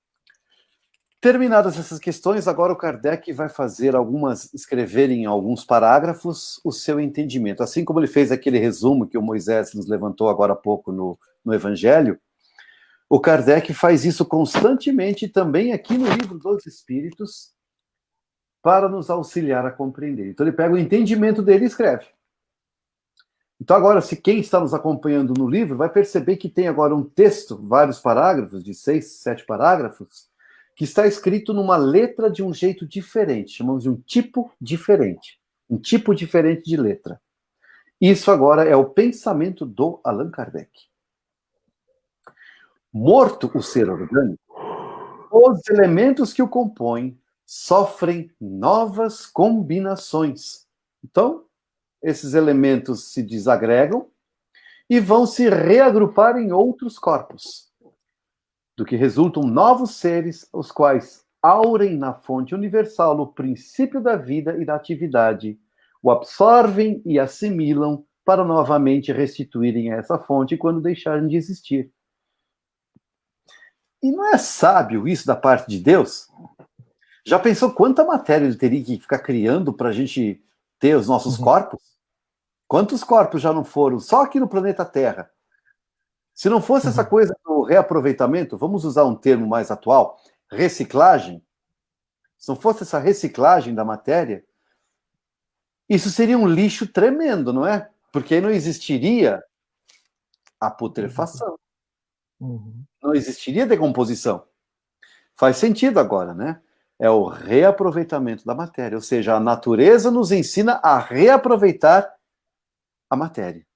terminadas essas questões, agora o Kardec vai escrever em alguns parágrafos o seu entendimento. Assim como ele fez aquele resumo que o Moisés nos levantou agora há pouco no Evangelho, o Kardec faz isso constantemente também aqui no Livro dos Espíritos para nos auxiliar a compreender. Então ele pega o entendimento dele e escreve. Então agora, se quem está nos acompanhando no livro vai perceber que tem agora um texto, vários parágrafos, de 6, 7 parágrafos, que está escrito numa letra de um jeito diferente, chamamos de um tipo diferente de letra. Isso agora é o pensamento do Allan Kardec. Morto o ser orgânico, os elementos que o compõem sofrem novas combinações. Então, esses elementos se desagregam e vão se reagrupar em outros corpos, do que resultam novos seres, os quais aurem na fonte universal o princípio da vida e da atividade, o absorvem e assimilam para novamente restituírem a essa fonte quando deixarem de existir. E não é sábio isso da parte de Deus? Já pensou quanta matéria ele teria que ficar criando para a gente ter os nossos corpos? Quantos corpos já não foram só aqui no planeta Terra? Se não fosse essa coisa do reaproveitamento, vamos usar um termo mais atual, reciclagem, se não fosse essa reciclagem da matéria, isso seria um lixo tremendo, não é? Porque aí não existiria a putrefação. Não existiria decomposição. Faz sentido agora, né? É o reaproveitamento da matéria, ou seja, a natureza nos ensina a reaproveitar a matéria.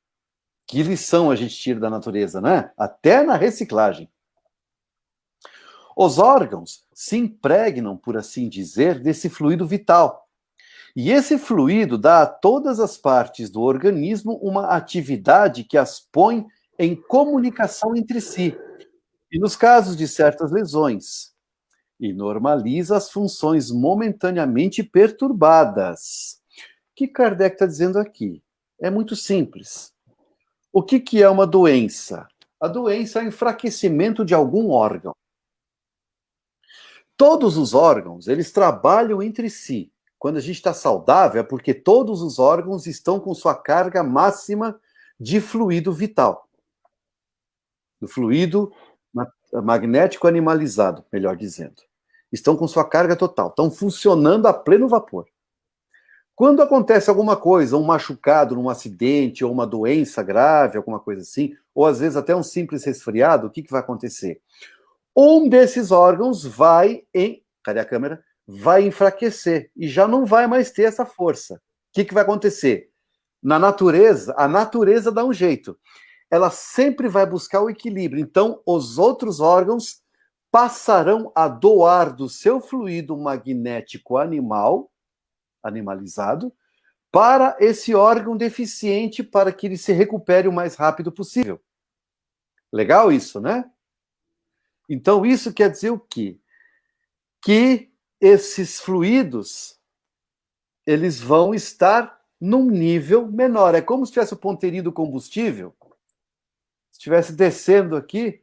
Que lição a gente tira da natureza, né? Até na reciclagem. Os órgãos se impregnam, por assim dizer, desse fluido vital. E esse fluido dá a todas as partes do organismo uma atividade que as põe em comunicação entre si. E nos casos de certas lesões, e normaliza as funções momentaneamente perturbadas. O que Kardec está dizendo aqui? É muito simples. O que é uma doença? A doença é o enfraquecimento de algum órgão. Todos os órgãos, eles trabalham entre si. Quando a gente está saudável, é porque todos os órgãos estão com sua carga máxima de fluido vital. Do fluido magnético animalizado, melhor dizendo. Estão com sua carga total, estão funcionando a pleno vapor. Quando acontece alguma coisa, um machucado num acidente, ou uma doença grave, alguma coisa assim, ou às vezes até um simples resfriado, o que vai acontecer? Um desses órgãos cadê a câmera? Vai enfraquecer e já não vai mais ter essa força. O que vai acontecer? Na natureza, a natureza dá um jeito. Ela sempre vai buscar o equilíbrio. Então, os outros órgãos passarão a doar do seu fluido magnético animalizado, para esse órgão deficiente, para que ele se recupere o mais rápido possível. Legal isso, né? Então, isso quer dizer o quê? Que esses fluidos, eles vão estar num nível menor. É como se tivesse o ponteirinho do combustível, estivesse descendo aqui,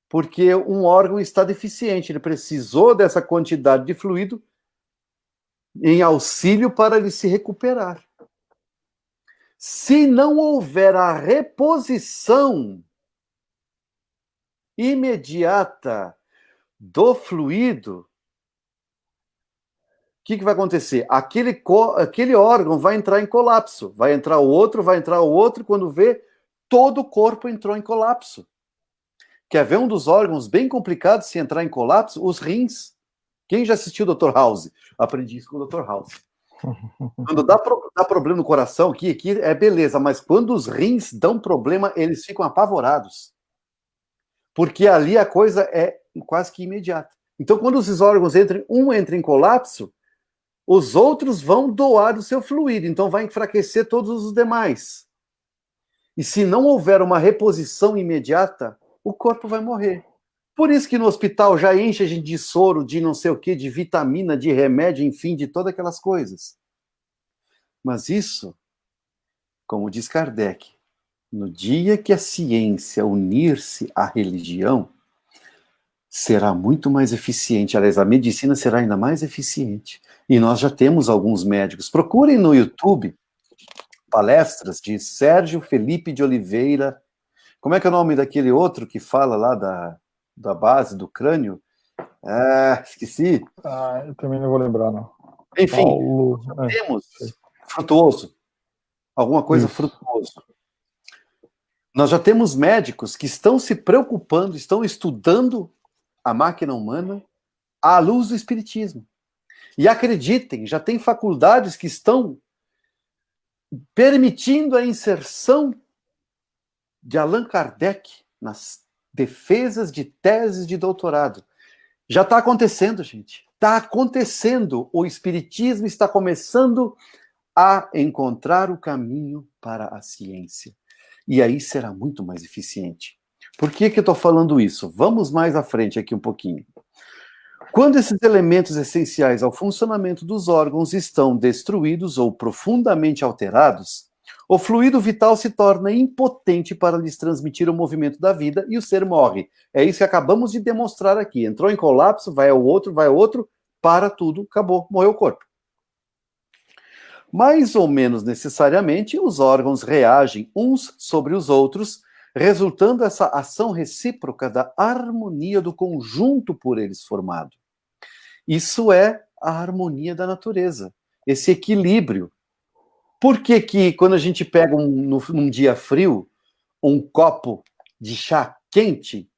porque um órgão está deficiente, ele precisou dessa quantidade de fluido em auxílio para ele se recuperar. Se não houver a reposição imediata do fluido, que vai acontecer? Aquele órgão vai entrar em colapso. Vai entrar o outro, quando vê, todo o corpo entrou em colapso. Quer ver um dos órgãos bem complicados se entrar em colapso? Os rins. Quem já assistiu o Dr. House? Aprendi isso com o Dr. House. Quando dá problema no coração, aqui é beleza, mas quando os rins dão problema, eles ficam apavorados. Porque ali a coisa é quase que imediata. Então, quando esses órgãos entra em colapso, os outros vão doar o seu fluido, então vai enfraquecer todos os demais. E se não houver uma reposição imediata, o corpo vai morrer. Por isso que no hospital já enche a gente de soro, de não sei o quê, de vitamina, de remédio, enfim, de todas aquelas coisas. Mas isso, como diz Kardec, no dia que a ciência unir-se à religião, será muito mais eficiente. Aliás, a medicina será ainda mais eficiente. E nós já temos alguns médicos. Procurem no YouTube palestras de Sérgio Felipe de Oliveira. Como é que é o nome daquele outro que fala lá da base do crânio? Esqueci. Eu também não vou lembrar, não. Enfim, temos frutuoso. Alguma coisa frutuoso. Nós já temos médicos que estão se preocupando, estão estudando a máquina humana à luz do espiritismo. E acreditem, já tem faculdades que estão permitindo a inserção de Allan Kardec nas defesas de teses de doutorado. Já está acontecendo, gente. Está acontecendo. O espiritismo está começando a encontrar o caminho para a ciência. E aí será muito mais eficiente. Por que eu estou falando isso? Vamos mais à frente aqui um pouquinho. Quando esses elementos essenciais ao funcionamento dos órgãos estão destruídos ou profundamente alterados, o fluido vital se torna impotente para lhes transmitir o movimento da vida e o ser morre. É isso que acabamos de demonstrar aqui. Entrou em colapso, vai ao outro, para tudo, acabou, morreu o corpo. Mais ou menos necessariamente, os órgãos reagem uns sobre os outros, resultando essa ação recíproca da harmonia do conjunto por eles formado. Isso é a harmonia da natureza, esse equilíbrio. Por que quando a gente pega num dia frio, um copo de chá quente,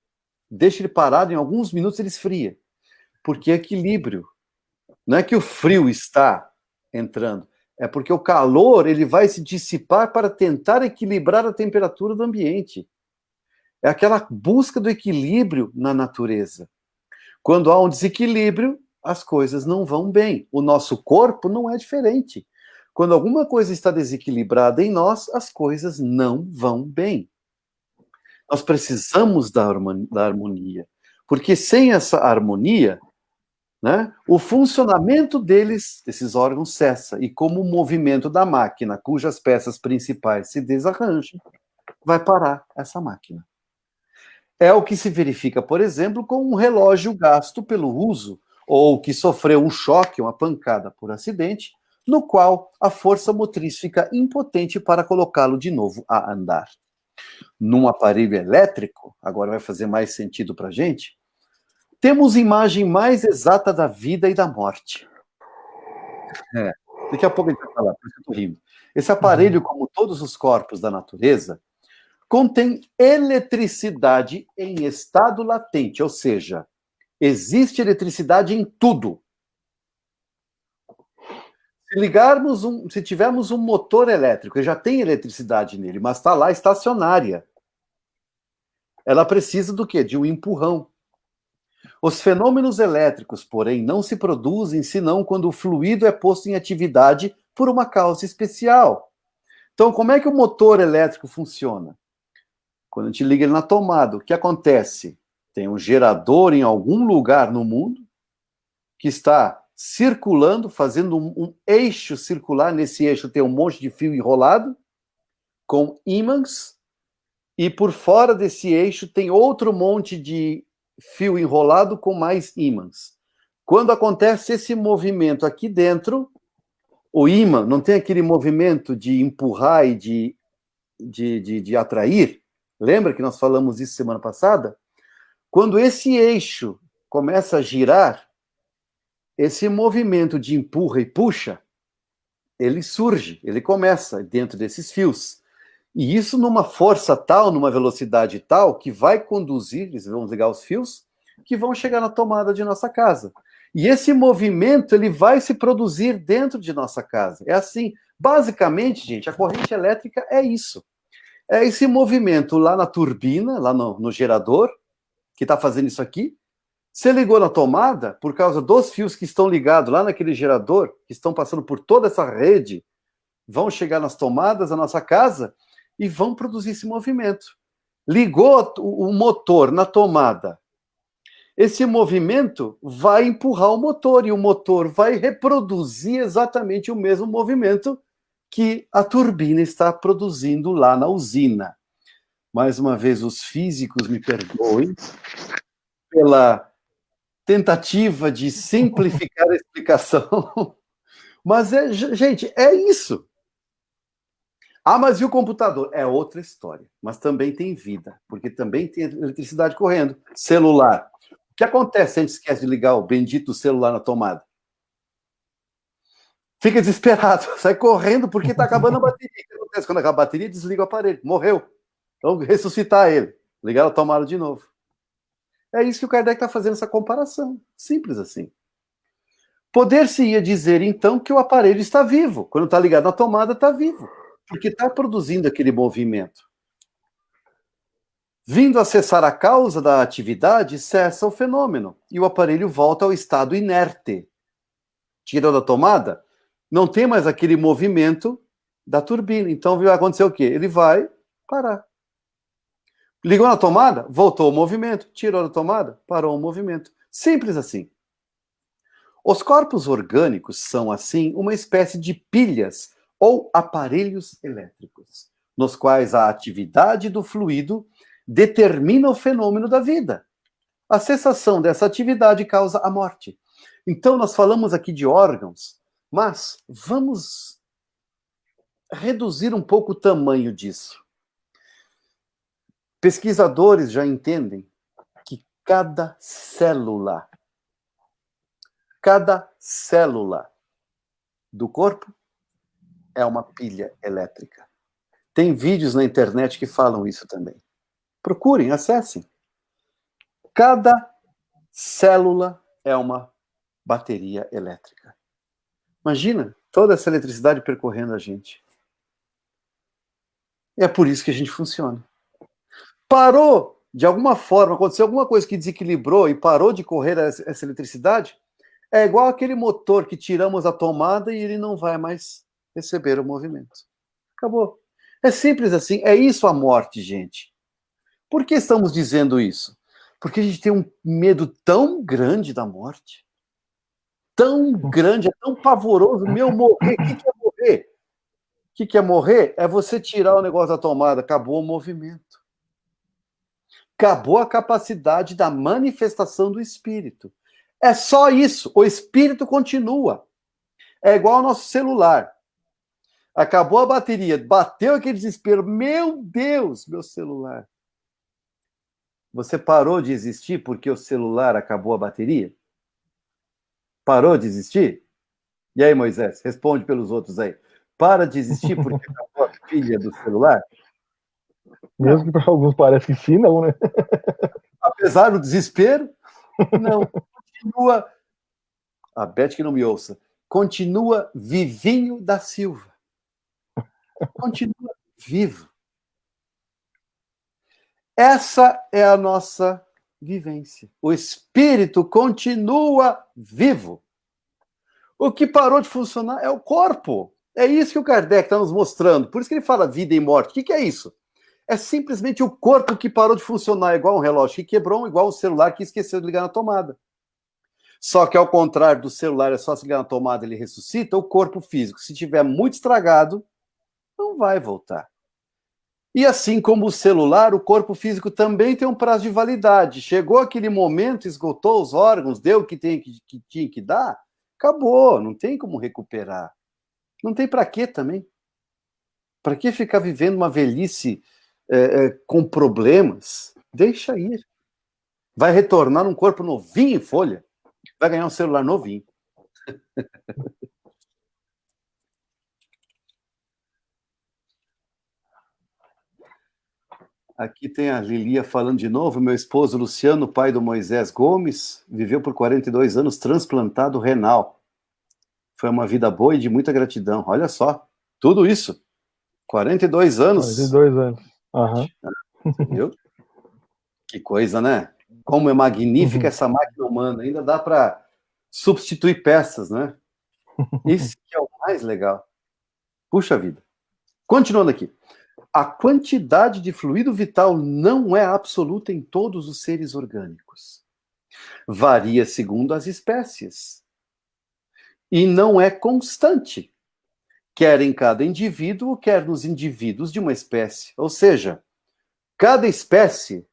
deixa ele parado, em alguns minutos ele esfria? Porque é equilíbrio. Não é que o frio está entrando, é porque o calor ele vai se dissipar para tentar equilibrar a temperatura do ambiente. É aquela busca do equilíbrio na natureza. Quando há um desequilíbrio, as coisas não vão bem. O nosso corpo não é diferente. Quando alguma coisa está desequilibrada em nós, as coisas não vão bem. Nós precisamos da harmonia. Porque sem essa harmonia, né, o funcionamento desses órgãos cessa. E como o movimento da máquina, cujas peças principais se desarranjam, vai parar essa máquina. É o que se verifica, por exemplo, com um relógio gasto pelo uso, ou que sofreu um choque, uma pancada por acidente, no qual a força motriz fica impotente para colocá-lo de novo a andar. Num aparelho elétrico, agora vai fazer mais sentido para a gente, temos imagem mais exata da vida e da morte. Daqui a pouco a gente vai falar, por isso eu estou rindo. Esse aparelho, como todos os corpos da natureza, contém eletricidade em estado latente, ou seja, existe eletricidade em tudo. Se tivermos um motor elétrico, já tem eletricidade nele, mas está lá estacionária. Ela precisa do quê? De um empurrão. Os fenômenos elétricos, porém, não se produzem senão quando o fluido é posto em atividade por uma causa especial. Então, como é que o motor elétrico funciona? Quando a gente liga ele na tomada, o que acontece? Tem um gerador em algum lugar no mundo que está circulando, fazendo um eixo circular. Nesse eixo tem um monte de fio enrolado com ímãs, e por fora desse eixo tem outro monte de fio enrolado com mais ímãs. Quando acontece esse movimento aqui dentro, o ímã não tem aquele movimento de empurrar e de atrair? Lembra que nós falamos isso semana passada? Quando esse eixo começa a girar, esse movimento de empurra e puxa, ele surge, ele começa dentro desses fios. E isso numa força tal, numa velocidade tal, que vai conduzir, vamos ligar os fios, que vão chegar na tomada de nossa casa. E esse movimento, ele vai se produzir dentro de nossa casa. É assim, basicamente, gente, a corrente elétrica é isso. É esse movimento lá na turbina, lá no gerador, que está fazendo isso aqui. Você ligou na tomada, por causa dos fios que estão ligados lá naquele gerador, que estão passando por toda essa rede, vão chegar nas tomadas da nossa casa e vão produzir esse movimento. Ligou o motor na tomada. Esse movimento vai empurrar o motor, e o motor vai reproduzir exatamente o mesmo movimento que a turbina está produzindo lá na usina. Mais uma vez, os físicos me perdoem pela tentativa de simplificar a explicação, mas, gente, é isso. Ah, mas e o computador? É outra história, mas também tem vida, porque também tem eletricidade correndo. Celular. O que acontece se a gente esquece de ligar o bendito celular na tomada? Fica desesperado, sai correndo porque está acabando a bateria. O que acontece quando acaba a bateria? Desliga o aparelho, morreu. Então, ressuscitar ele, ligar a tomada de novo. É isso que o Kardec está fazendo, essa comparação. Simples assim. Poder-se-ia dizer, então, que o aparelho está vivo. Quando está ligado na tomada, está vivo. Porque está produzindo aquele movimento. Vindo a cessar a causa da atividade, cessa o fenômeno. E o aparelho volta ao estado inerte. Tirou da tomada, não tem mais aquele movimento da turbina. Então vai acontecer o quê? Ele vai parar. Ligou na tomada, voltou o movimento. Tirou da tomada, parou o movimento. Simples assim. Os corpos orgânicos são, assim, uma espécie de pilhas ou aparelhos elétricos, nos quais a atividade do fluido determina o fenômeno da vida. A cessação dessa atividade causa a morte. Então, nós falamos aqui de órgãos, mas vamos reduzir um pouco o tamanho disso. Pesquisadores já entendem que cada célula do corpo é uma pilha elétrica. Tem vídeos na internet que falam isso também. Procurem, acessem. Cada célula é uma bateria elétrica. Imagina toda essa eletricidade percorrendo a gente. É por isso que a gente funciona. Parou, de alguma forma, aconteceu alguma coisa que desequilibrou e parou de correr essa eletricidade, é igual aquele motor que tiramos a tomada e ele não vai mais receber o movimento. Acabou. É simples assim. É isso a morte, gente. Por que estamos dizendo isso? Porque a gente tem um medo tão grande da morte. Tão grande, é tão pavoroso. Meu, morrer. O que é morrer? O que é morrer? É você tirar o negócio da tomada. Acabou o movimento. Acabou a capacidade da manifestação do espírito. É só isso. O espírito continua. É igual ao nosso celular. Acabou a bateria, bateu aquele desespero. Meu Deus, meu celular. Você parou de existir porque o celular acabou a bateria? Parou de existir? E aí, Moisés, responde pelos outros aí. Para de existir porque acabou a pilha do celular? Mesmo que para alguns parece que sim, não, né? Apesar do desespero, não. Continua, a Beth que não me ouça, continua vivinho da Silva. Continua vivo. Essa é a nossa vivência. O espírito continua vivo. O que parou de funcionar é o corpo. É isso que o Kardec está nos mostrando. Por isso que ele fala vida e morte. O que é isso? É simplesmente o corpo que parou de funcionar, igual um relógio que quebrou, igual um celular que esqueceu de ligar na tomada. Só que, ao contrário do celular, é só se ligar na tomada, ele ressuscita, o corpo físico, se tiver muito estragado, não vai voltar. E assim como o celular, o corpo físico também tem um prazo de validade. Chegou aquele momento, esgotou os órgãos, deu o que tinha que dar, acabou, não tem como recuperar. Não tem para quê também. Para que ficar vivendo uma velhice com problemas? Deixa ir. Vai retornar num corpo novinho em folha. Vai ganhar um celular novinho. Aqui tem a Lilia falando de novo. Meu esposo Luciano, pai do Moisés Gomes, viveu por 42 anos transplantado renal. Foi uma vida boa e de muita gratidão. Olha só, tudo isso. 42 anos. 42 anos. Uhum. Viu? Que coisa, né? Como é magnífica essa máquina humana. Ainda dá para substituir peças, né? Isso que é o mais legal. Puxa vida. Continuando aqui. A quantidade de fluido vital não é absoluta em todos os seres orgânicos. Varia segundo as espécies. E não é constante, quer em cada indivíduo, quer nos indivíduos de uma espécie. Ou seja, cada espécie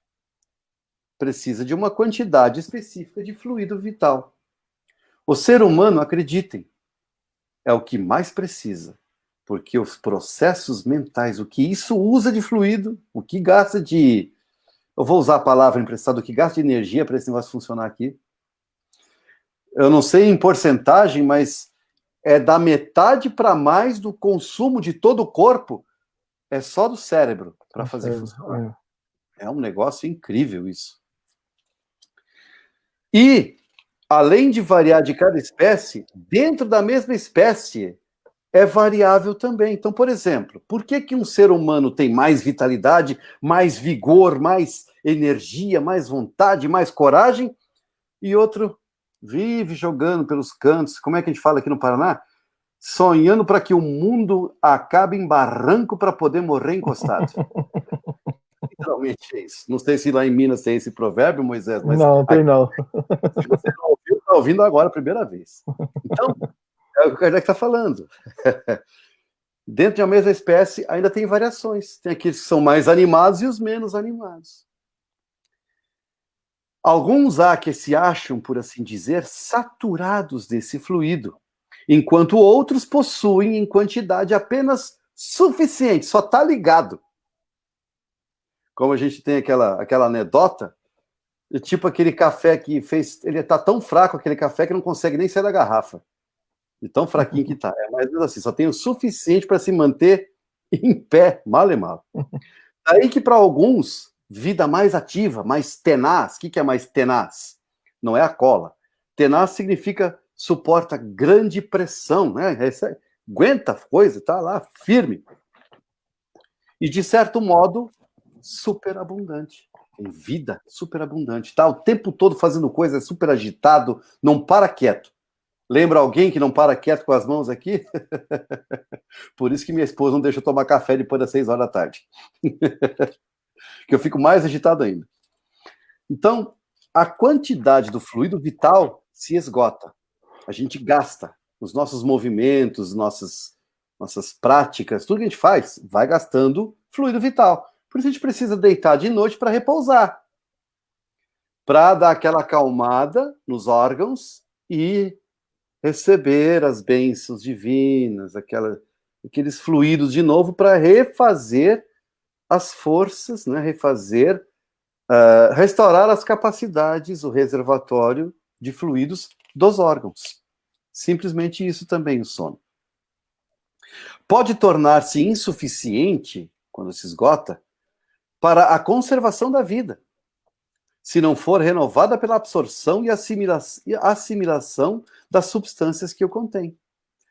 precisa de uma quantidade específica de fluido vital. O ser humano, acreditem, é o que mais precisa. Porque os processos mentais, o que isso usa de fluido, o que gasta de... Eu vou usar a palavra emprestada, o que gasta de energia para esse negócio funcionar aqui. Eu não sei em porcentagem, mas é da metade para mais do consumo de todo o corpo, é só do cérebro para fazer funcionar. É um negócio incrível isso. E, além de variar de cada espécie, dentro da mesma espécie, é variável também. Então, por exemplo, por que um ser humano tem mais vitalidade, mais vigor, mais energia, mais vontade, mais coragem, e outro vive jogando pelos cantos, como é que a gente fala aqui no Paraná? Sonhando para que o mundo acabe em barranco para poder morrer encostado. Literalmente é isso. Não sei se lá em Minas tem esse provérbio, Moisés, mas... Não, tem não. Se você não ouviu, está ouvindo agora a primeira vez. Então, é o que o Kardec está falando. Dentro de uma mesma espécie, ainda tem variações. Tem aqueles que são mais animados e os menos animados. Alguns há que se acham, por assim dizer, saturados desse fluido, enquanto outros possuem em quantidade apenas suficiente, só está ligado. Como a gente tem aquela anedota, tipo aquele café que fez... Ele está tão fraco, aquele café, que não consegue nem sair da garrafa. De tão fraquinho que está. É mais ou menos assim, só tem o suficiente para se manter em pé, mal e mal. Daí que para alguns, vida mais ativa, mais tenaz. O que é mais tenaz? Não é a cola. Tenaz significa suporta grande pressão, né? Aguenta a coisa, tá lá firme. E de certo modo, superabundante. Tem vida superabundante. Tá o tempo todo fazendo coisa, super agitado, não para quieto. Lembra alguém que não para quieto com as mãos aqui? Por isso que minha esposa não deixa eu tomar café depois das 6 horas da tarde. Que eu fico mais agitado ainda. Então, a quantidade do fluido vital se esgota. A gente gasta os nossos movimentos, nossas práticas, tudo que a gente faz, vai gastando fluido vital. Por isso a gente precisa deitar de noite para repousar. Para dar aquela acalmada nos órgãos e receber as bênçãos divinas, aqueles fluidos de novo para refazer as forças, né? Restaurar as capacidades, o reservatório de fluidos dos órgãos. Simplesmente isso também, o sono. Pode tornar-se insuficiente, quando se esgota, para a conservação da vida, se não for renovada pela absorção e assimilação das substâncias que o contém.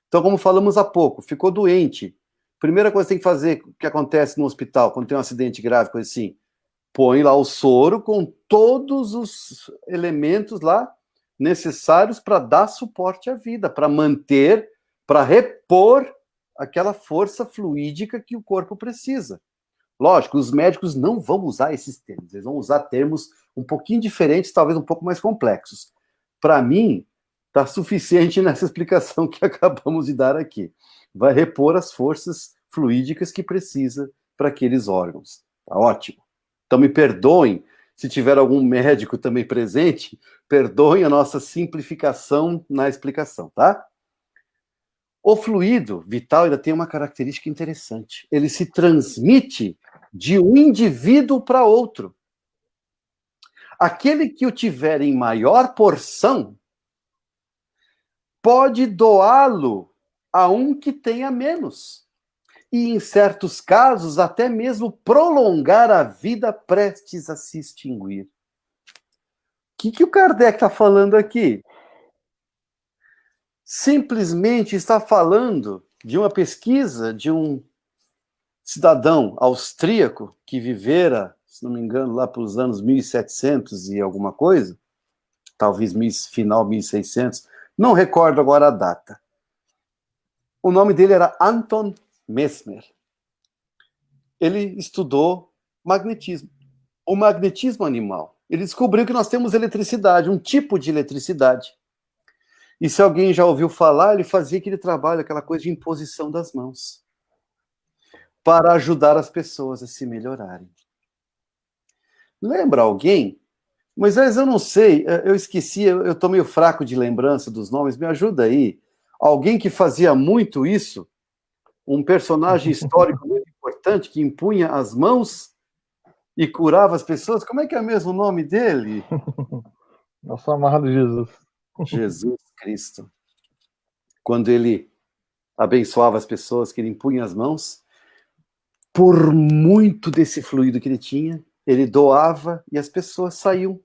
Então, como falamos há pouco, ficou doente. Primeira coisa que tem que fazer, o que acontece no hospital, quando tem um acidente grave, coisa assim, põe lá o soro com todos os elementos lá necessários para dar suporte à vida, para manter, para repor aquela força fluídica que o corpo precisa. Lógico, os médicos não vão usar esses termos, eles vão usar termos um pouquinho diferentes, talvez um pouco mais complexos. Para mim, está suficiente nessa explicação que acabamos de dar aqui. Vai repor as forças fluídicas que precisa para aqueles órgãos. Tá ótimo. Então me perdoem, se tiver algum médico também presente, perdoem a nossa simplificação na explicação, tá? O fluido vital ainda tem uma característica interessante. Ele se transmite de um indivíduo para outro. Aquele que o tiver em maior porção pode doá-lo a um que tenha menos. E, em certos casos, até mesmo prolongar a vida prestes a se extinguir. O que o Kardec está falando aqui? Simplesmente está falando de uma pesquisa de um cidadão austríaco que vivera, se não me engano, lá pelos anos 1700 e alguma coisa, talvez final 1600, não recordo agora a data. O nome dele era Anton Mesmer. Ele estudou magnetismo, o magnetismo animal. Ele descobriu que nós temos eletricidade, um tipo de eletricidade. E se alguém já ouviu falar, ele fazia aquele trabalho, aquela coisa de imposição das mãos, para ajudar as pessoas a se melhorarem. Lembra alguém? Moisés, eu não sei, eu esqueci, eu estou meio fraco de lembrança dos nomes, me ajuda aí. Alguém que fazia muito isso, um personagem histórico muito importante, que impunha as mãos e curava as pessoas, como é que é mesmo o nome dele? Nosso amado Jesus. Jesus Cristo. Quando ele abençoava as pessoas, que ele impunha as mãos, por muito desse fluido que ele tinha, ele doava e as pessoas saíam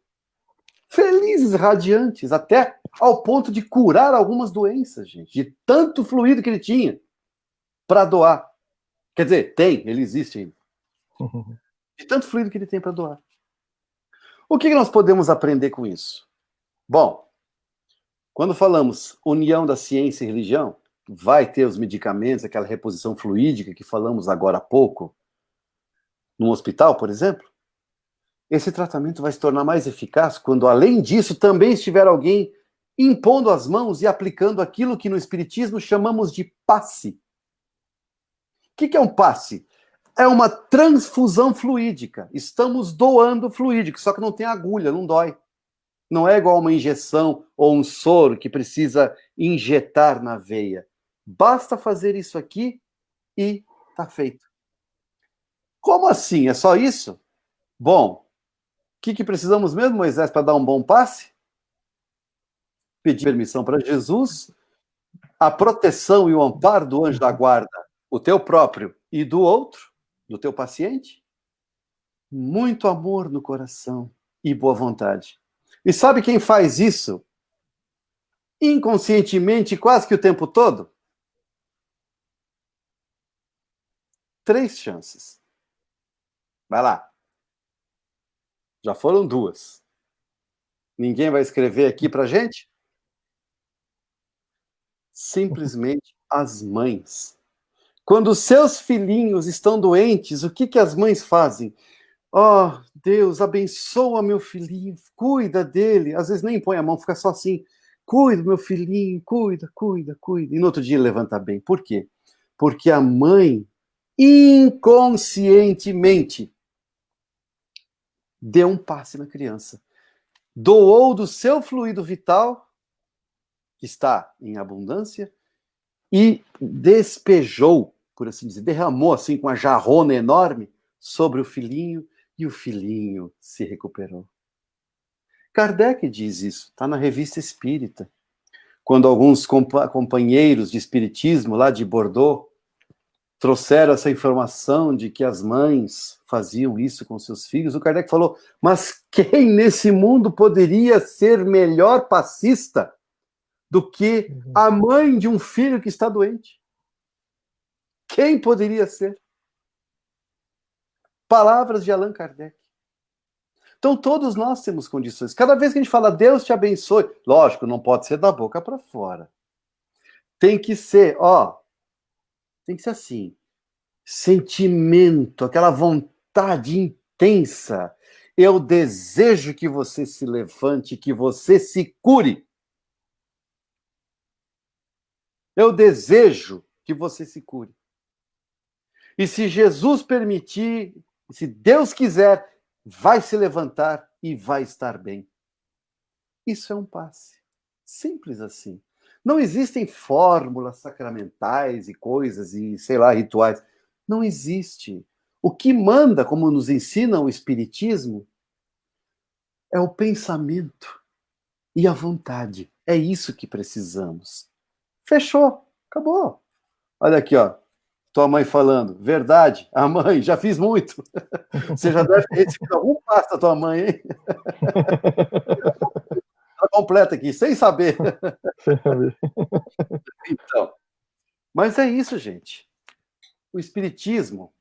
felizes, radiantes, até ao ponto de curar algumas doenças, gente, de tanto fluido que ele tinha para doar. Quer dizer, ele existe ainda. De tanto fluido que ele tem para doar. O que nós podemos aprender com isso? Bom, quando falamos união da ciência e religião, vai ter os medicamentos, aquela reposição fluídica que falamos agora há pouco, num hospital, por exemplo. Esse tratamento vai se tornar mais eficaz quando, além disso, também estiver alguém impondo as mãos e aplicando aquilo que no Espiritismo chamamos de passe. O que é um passe? É uma transfusão fluídica. Estamos doando fluídico, só que não tem agulha, não dói. Não é igual uma injeção ou um soro que precisa injetar na veia. Basta fazer isso aqui e está feito. Como assim? É só isso? Bom, o que precisamos mesmo, Moisés, para dar um bom passe? Pedir permissão para Jesus, a proteção e o amparo do anjo da guarda, o teu próprio e do outro, do teu paciente. Muito amor no coração e boa vontade. E sabe quem faz isso inconscientemente quase que o tempo todo? 3 chances. Vai lá. Já foram 2. Ninguém vai escrever aqui pra gente? Simplesmente as mães. Quando os seus filhinhos estão doentes, o que as mães fazem? Oh, Deus, abençoa meu filhinho, cuida dele. Às vezes nem põe a mão, fica só assim. Cuida, meu filhinho, cuida. E no outro dia ele levanta bem. Por quê? Porque a mãe, inconscientemente, deu um passe na criança. Doou do seu fluido vital, que está em abundância, e despejou, por assim dizer, derramou assim com uma jarrona enorme sobre o filhinho, e o filhinho se recuperou. Kardec diz isso, está na Revista Espírita. Quando alguns companheiros de espiritismo lá de Bordeaux trouxeram essa informação de que as mães faziam isso com seus filhos, o Kardec falou, mas quem nesse mundo poderia ser melhor passista do que a mãe de um filho que está doente? Quem poderia ser? Palavras de Allan Kardec. Então, todos nós temos condições. Cada vez que a gente fala, Deus te abençoe, lógico, não pode ser da boca para fora. Tem que ser, tem que ser assim, sentimento, aquela vontade intensa. Eu desejo que você se levante, que você se cure. Eu desejo que você se cure. E se Jesus permitir, se Deus quiser, vai se levantar e vai estar bem. Isso é um passe. Simples assim. Não existem fórmulas sacramentais e coisas e, sei lá, rituais. Não existe. O que manda, como nos ensina o Espiritismo, é o pensamento e a vontade. É isso que precisamos. Fechou, acabou. Olha aqui, ó. Tua mãe falando, verdade, a mãe, já fiz muito. Você já deve ter recebido algum passo da tua mãe, hein? Tá completa aqui, sem saber. Sem saber. Então, mas é isso, gente. O Espiritismo,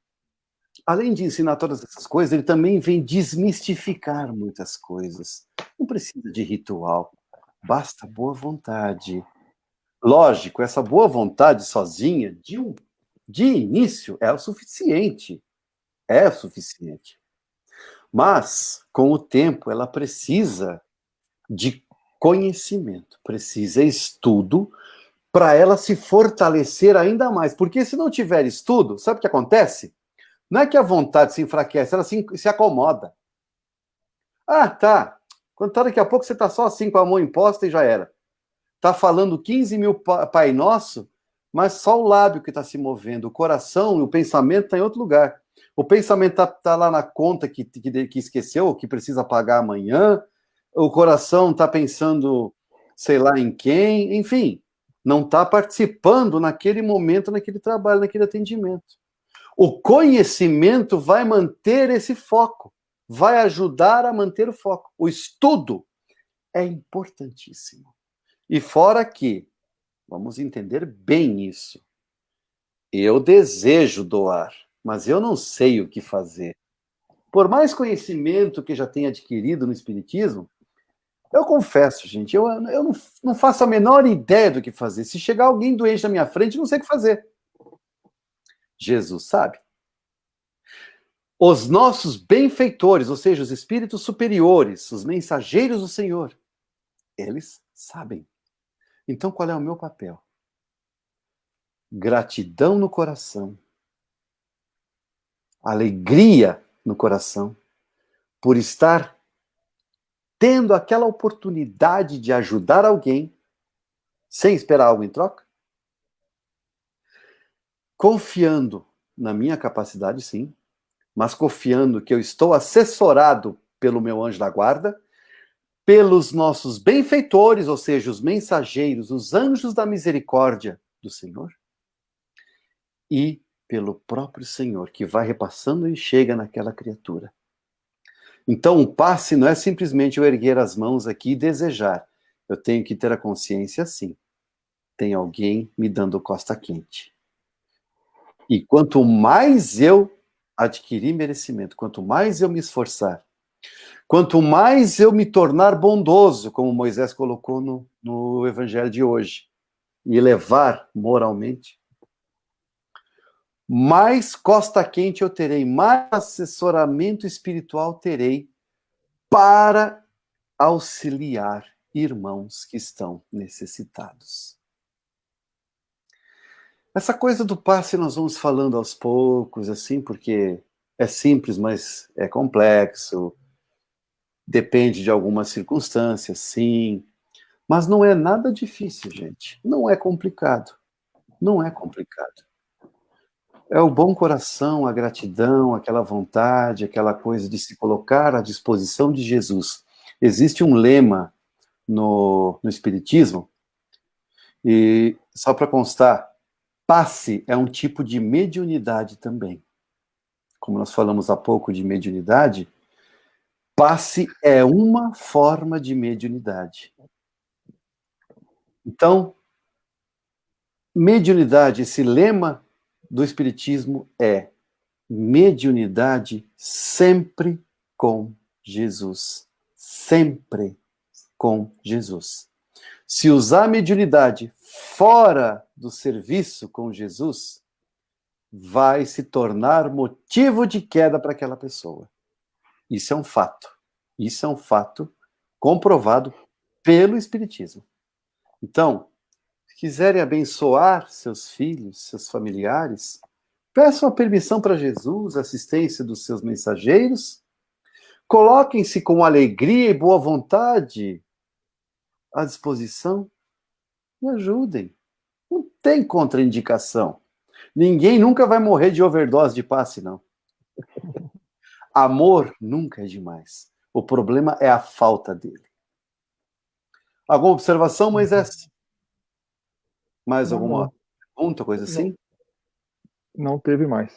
além de ensinar todas essas coisas, ele também vem desmistificar muitas coisas. Não precisa de ritual, basta boa vontade. Lógico, essa boa vontade sozinha, de início, é o suficiente. É o suficiente. Mas, com o tempo, ela precisa de conhecimento, precisa estudo para ela se fortalecer ainda mais. Porque se não tiver estudo, sabe o que acontece? Não é que a vontade se enfraquece, ela se acomoda. Ah, tá. Quando tá daqui a pouco você tá só assim com a mão imposta e já era. Tá falando 15 mil Pai Nosso, mas só o lábio que está se movendo. O coração e o pensamento está em outro lugar. O pensamento tá lá na conta que esqueceu, que precisa pagar amanhã. O coração está pensando, sei lá em quem. Enfim, não está participando naquele momento, naquele trabalho, naquele atendimento. O conhecimento vai manter esse foco, vai ajudar a manter o foco. O estudo é importantíssimo. E fora que, vamos entender bem isso, eu desejo doar, mas eu não sei o que fazer. Por mais conhecimento que já tenha adquirido no Espiritismo, eu confesso, gente, eu não faço a menor ideia do que fazer. Se chegar alguém doente na minha frente, eu não sei o que fazer. Jesus sabe. Os nossos benfeitores, ou seja, os espíritos superiores, os mensageiros do Senhor, eles sabem. Então, qual é o meu papel? Gratidão no coração, alegria no coração, por estar tendo aquela oportunidade de ajudar alguém, sem esperar algo em troca, confiando na minha capacidade, sim, mas confiando que eu estou assessorado pelo meu anjo da guarda, pelos nossos benfeitores, ou seja, os mensageiros, os anjos da misericórdia do Senhor, e pelo próprio Senhor, que vai repassando e chega naquela criatura. Então, o passe não é simplesmente eu erguer as mãos aqui e desejar. Eu tenho que ter a consciência, sim. Tem alguém me dando costa quente. E quanto mais eu adquirir merecimento, quanto mais eu me esforçar, quanto mais eu me tornar bondoso, como Moisés colocou no Evangelho de hoje, e elevar moralmente, mais costa quente eu terei, mais assessoramento espiritual terei para auxiliar irmãos que estão necessitados. Essa coisa do passe nós vamos falando aos poucos, assim, porque é simples, mas é complexo, depende de algumas circunstâncias, sim, mas não é nada difícil, gente. Não é complicado. Não é complicado. É o bom coração, a gratidão, aquela vontade, aquela coisa de se colocar à disposição de Jesus. Existe um lema no Espiritismo, e só para constar, passe é um tipo de mediunidade também. Como nós falamos há pouco de mediunidade, passe é uma forma de mediunidade. Então, mediunidade, esse lema do Espiritismo é mediunidade sempre com Jesus. Sempre com Jesus. Se usar a mediunidade fora do serviço com Jesus, vai se tornar motivo de queda para aquela pessoa. Isso é um fato. Isso é um fato comprovado pelo Espiritismo. Então, se quiserem abençoar seus filhos, seus familiares, peçam a permissão para Jesus, a assistência dos seus mensageiros, coloquem-se com alegria e boa vontade à disposição e ajudem. Não tem contraindicação. Ninguém nunca vai morrer de overdose de passe, não. Amor nunca é demais. O problema é a falta dele. Alguma observação, Moisés? Mais Não, alguma não. pergunta, coisa assim? Não teve mais.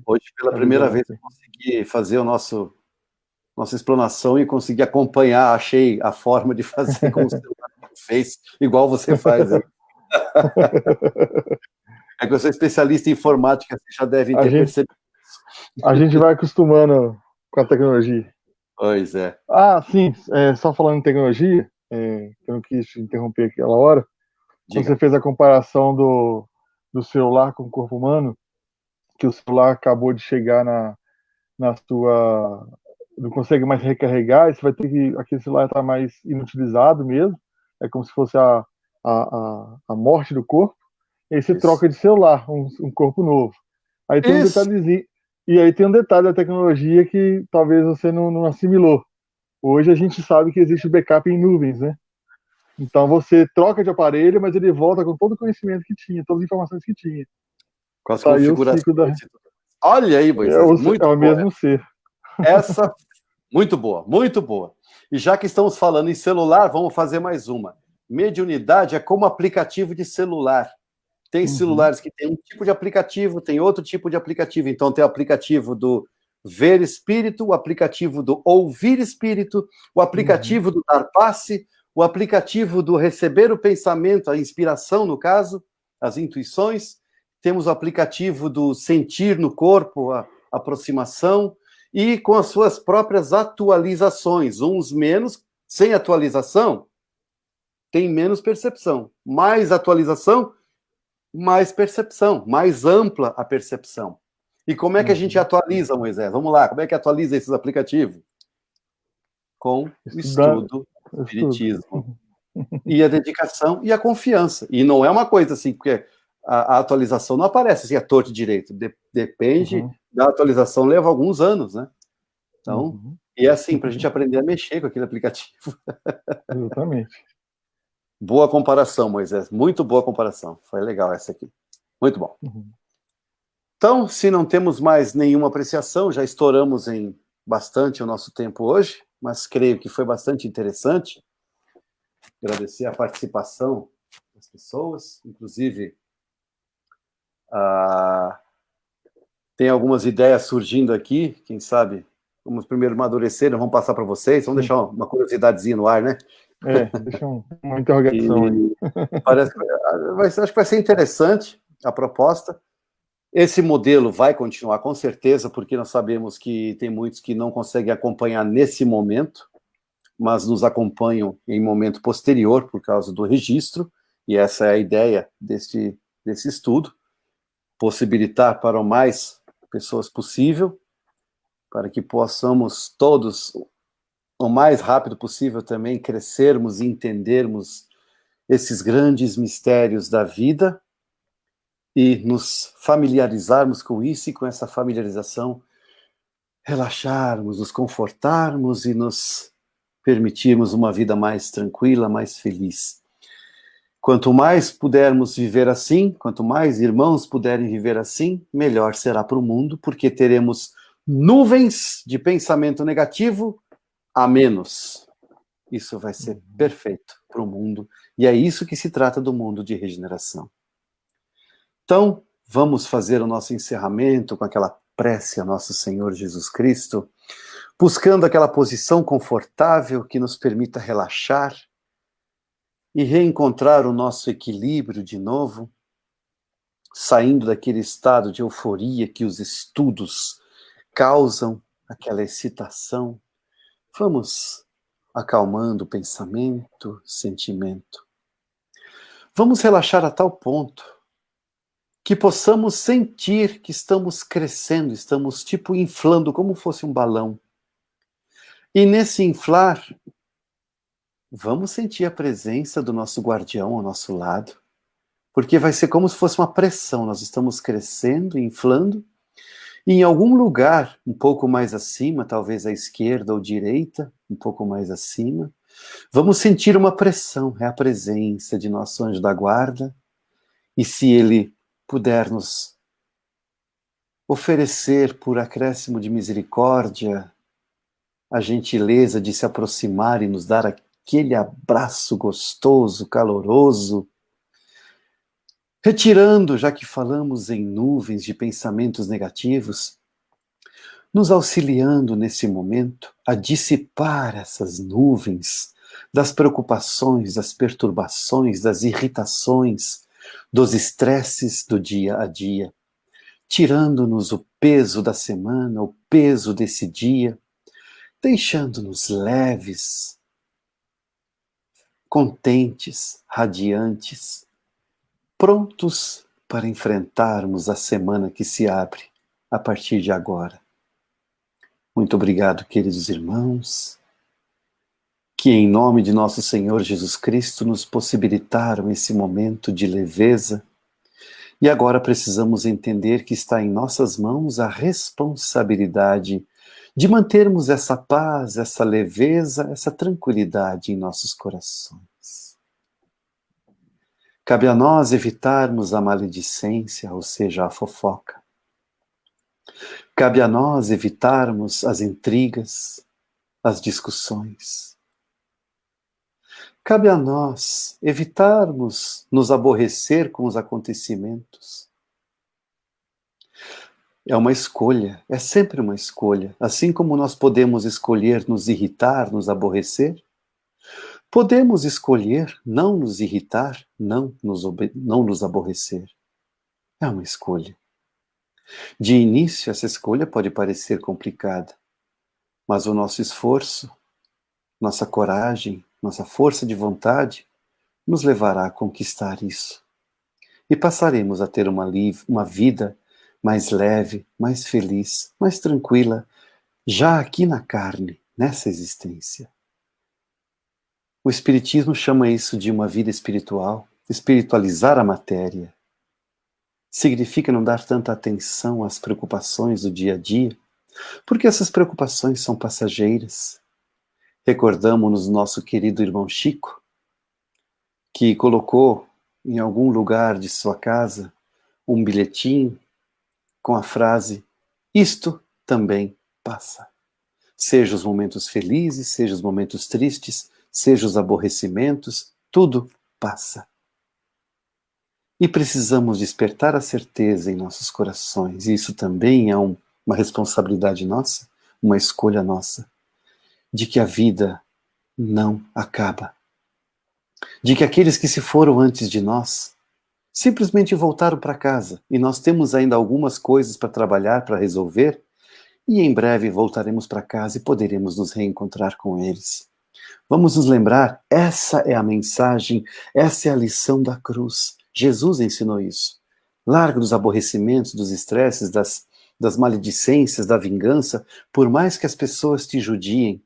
Hoje, pela A primeira vida não vez, eu tem. consegui fazer nossa explanação e consegui acompanhar, achei a forma de fazer com o celular que fez, igual você faz aí. É que eu sou especialista em informática, vocês já devem A ter gente, percebido. a gente vai acostumando com a tecnologia. Pois é. Ah, sim, só falando em tecnologia, eu não quis te interromper aquela hora. Quando você Diga. fez a comparação do celular com o corpo humano, que o celular acabou de chegar na sua. Não consegue mais recarregar, e você vai ter que. Aquele celular está mais inutilizado mesmo. É como se fosse a morte do corpo. E aí você Isso. troca de celular, um corpo novo. Aí tem um Isso. detalhezinho. E aí tem um detalhe da tecnologia que talvez você não assimilou. Hoje a gente sabe que existe o backup em nuvens, né? Então você troca de aparelho, mas ele volta com todo o conhecimento que tinha, todas as informações que tinha. Com as Tá aí o configurações ciclo da. e tudo. Olha aí, É Moisés, o, é muito o boa mesmo ser. essa. Muito boa, muito boa. E já que estamos falando em celular, vamos fazer mais uma. Mediunidade é como aplicativo de celular. Tem Uhum, celulares que tem um tipo de aplicativo, tem outro tipo de aplicativo. Então, tem o aplicativo do ver espírito, o aplicativo do ouvir espírito, o uhum, aplicativo do dar passe, o aplicativo do receber o pensamento, a inspiração, no caso, as intuições. Temos o aplicativo do sentir no corpo, a aproximação, e com as suas próprias atualizações, uns menos, sem atualização, tem menos percepção. Mais atualização, mais percepção, mais ampla a percepção. E como é que a gente uhum. atualiza, Moisés? Vamos lá, como é que atualiza esses aplicativos? Com o Estudar, estudo do estudo. Espiritismo. E a dedicação e a confiança. E não é uma coisa assim, porque a atualização não aparece assim, a torto e direito. Depende Uhum, da atualização, leva alguns anos, né? Então, uhum. e é assim, para a gente aprender a mexer com aquele aplicativo. Exatamente. Boa comparação, Moisés. Muito boa comparação. Foi legal essa aqui. Muito bom. Uhum. Então, se não temos mais nenhuma apreciação, já estouramos em bastante o nosso tempo hoje, mas creio que foi bastante interessante. Agradecer a participação das pessoas, inclusive ah, tem algumas ideias surgindo aqui, quem sabe vamos primeiro amadurecer, vamos passar para vocês, vamos Sim. deixar uma curiosidadezinha no ar, né? Deixa uma interrogação aí. E parece que acho que vai ser interessante a proposta. Esse modelo vai continuar com certeza, porque nós sabemos que tem muitos que não conseguem acompanhar nesse momento, mas nos acompanham em momento posterior por causa do registro, e essa é a ideia desse estudo, possibilitar para o mais pessoas possível, para que possamos todos, o mais rápido possível também, crescermos e entendermos esses grandes mistérios da vida e nos familiarizarmos com isso e com essa familiarização relaxarmos, nos confortarmos e nos permitirmos uma vida mais tranquila, mais feliz. Quanto mais pudermos viver assim, quanto mais irmãos puderem viver assim, melhor será para o mundo, porque teremos nuvens de pensamento negativo a menos. Isso vai ser perfeito para o mundo, e é isso que se trata do mundo de regeneração. Então, vamos fazer o nosso encerramento com aquela prece a nosso Senhor Jesus Cristo, buscando aquela posição confortável que nos permita relaxar e reencontrar o nosso equilíbrio de novo, saindo daquele estado de euforia que os estudos causam, aquela excitação. Vamos acalmando o pensamento, sentimento. Vamos relaxar a tal ponto que possamos sentir que estamos crescendo, estamos tipo inflando como fosse um balão. E nesse inflar, vamos sentir a presença do nosso guardião ao nosso lado, porque vai ser como se fosse uma pressão, nós estamos crescendo, inflando, e em algum lugar, um pouco mais acima, talvez à esquerda ou direita, um pouco mais acima, vamos sentir uma pressão, é a presença de nosso anjo da guarda, e se ele puder nos oferecer por acréscimo de misericórdia a gentileza de se aproximar e nos dar aquele abraço gostoso, caloroso, retirando, já que falamos em nuvens de pensamentos negativos, nos auxiliando nesse momento a dissipar essas nuvens das preocupações, das perturbações, das irritações, dos estresses do dia a dia, tirando-nos o peso da semana, o peso desse dia, deixando-nos leves, contentes, radiantes, prontos para enfrentarmos a semana que se abre a partir de agora. Muito obrigado, queridos irmãos, que em nome de nosso Senhor Jesus Cristo nos possibilitaram esse momento de leveza. E agora precisamos entender que está em nossas mãos a responsabilidade de mantermos essa paz, essa leveza, essa tranquilidade em nossos corações. Cabe a nós evitarmos a maledicência, ou seja, a fofoca. Cabe a nós evitarmos as intrigas, as discussões. Cabe a nós evitarmos nos aborrecer com os acontecimentos. É uma escolha, é sempre uma escolha. Assim como nós podemos escolher nos irritar, nos aborrecer, podemos escolher não nos irritar, não nos aborrecer. É uma escolha. De início, essa escolha pode parecer complicada, mas o nosso esforço, nossa coragem, nossa força de vontade nos levará a conquistar isso. E passaremos a ter uma vida mais leve, mais feliz, mais tranquila, já aqui na carne, nessa existência. O Espiritismo chama isso de uma vida espiritual, espiritualizar a matéria. Significa não dar tanta atenção às preocupações do dia a dia, porque essas preocupações são passageiras. Recordamos-nos do nosso querido irmão Chico, que colocou em algum lugar de sua casa um bilhetinho com a frase: isto também passa. Seja os momentos felizes, seja os momentos tristes, seja os aborrecimentos, tudo passa. E precisamos despertar a certeza em nossos corações, e isso também é uma responsabilidade nossa, uma escolha nossa, de que a vida não acaba. De que aqueles que se foram antes de nós simplesmente voltaram para casa e nós temos ainda algumas coisas para trabalhar, para resolver, e em breve voltaremos para casa e poderemos nos reencontrar com eles. Vamos nos lembrar, essa é a mensagem, essa é a lição da cruz. Jesus ensinou isso. Larga dos aborrecimentos, dos estresses, das maledicências, da vingança, por mais que as pessoas te judiem,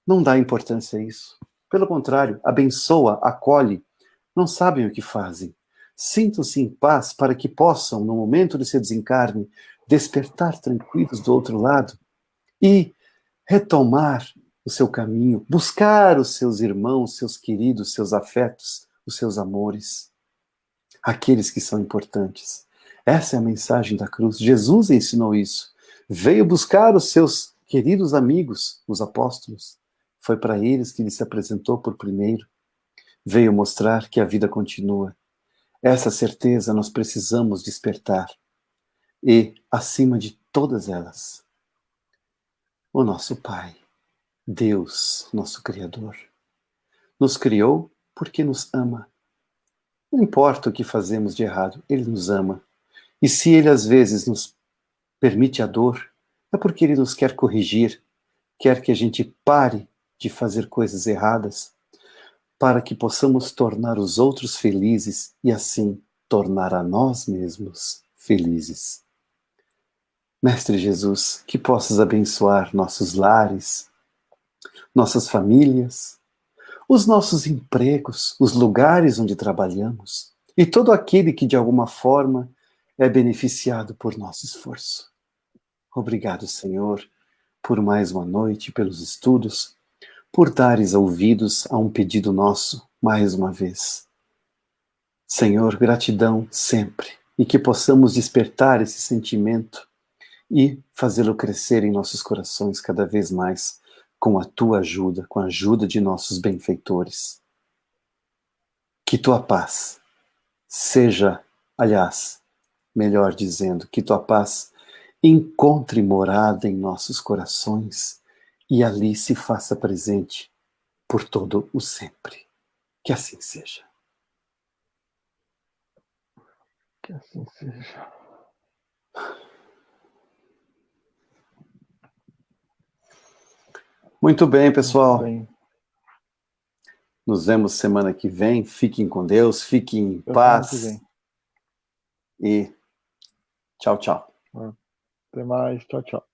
não dá importância a isso. Pelo contrário, abençoa, acolhe, não sabem o que fazem. Sintam-se em paz para que possam, no momento de seu desencarne, despertar tranquilos do outro lado e retomar o seu caminho, buscar os seus irmãos, seus queridos, seus afetos, os seus amores, aqueles que são importantes. Essa é a mensagem da cruz. Jesus ensinou isso. Veio buscar os seus queridos amigos, os apóstolos. Foi para eles que ele se apresentou por primeiro. Veio mostrar que a vida continua. Essa certeza nós precisamos despertar. E, acima de todas elas, o nosso Pai, Deus, nosso Criador, nos criou porque nos ama. Não importa o que fazemos de errado, Ele nos ama. E se Ele às vezes nos permite a dor, é porque Ele nos quer corrigir, quer que a gente pare de fazer coisas erradas, para que possamos tornar os outros felizes e assim tornar a nós mesmos felizes. Mestre Jesus, que possas abençoar nossos lares, nossas famílias, os nossos empregos, os lugares onde trabalhamos e todo aquele que de alguma forma é beneficiado por nosso esforço. Obrigado, Senhor, por mais uma noite, pelos estudos, por dares ouvidos a um pedido nosso mais uma vez. Senhor, gratidão sempre, e que possamos despertar esse sentimento e fazê-lo crescer em nossos corações cada vez mais, com a tua ajuda, com a ajuda de nossos benfeitores. Que tua paz seja, aliás, melhor dizendo, que tua paz encontre morada em nossos corações e ali se faça presente por todo o sempre. Que assim seja. Que assim seja. Muito bem, pessoal. Muito bem. Nos vemos semana que vem. Fiquem com Deus, fiquem em Até semana que paz. vem. E tchau, tchau. Até mais. Tchau, tchau.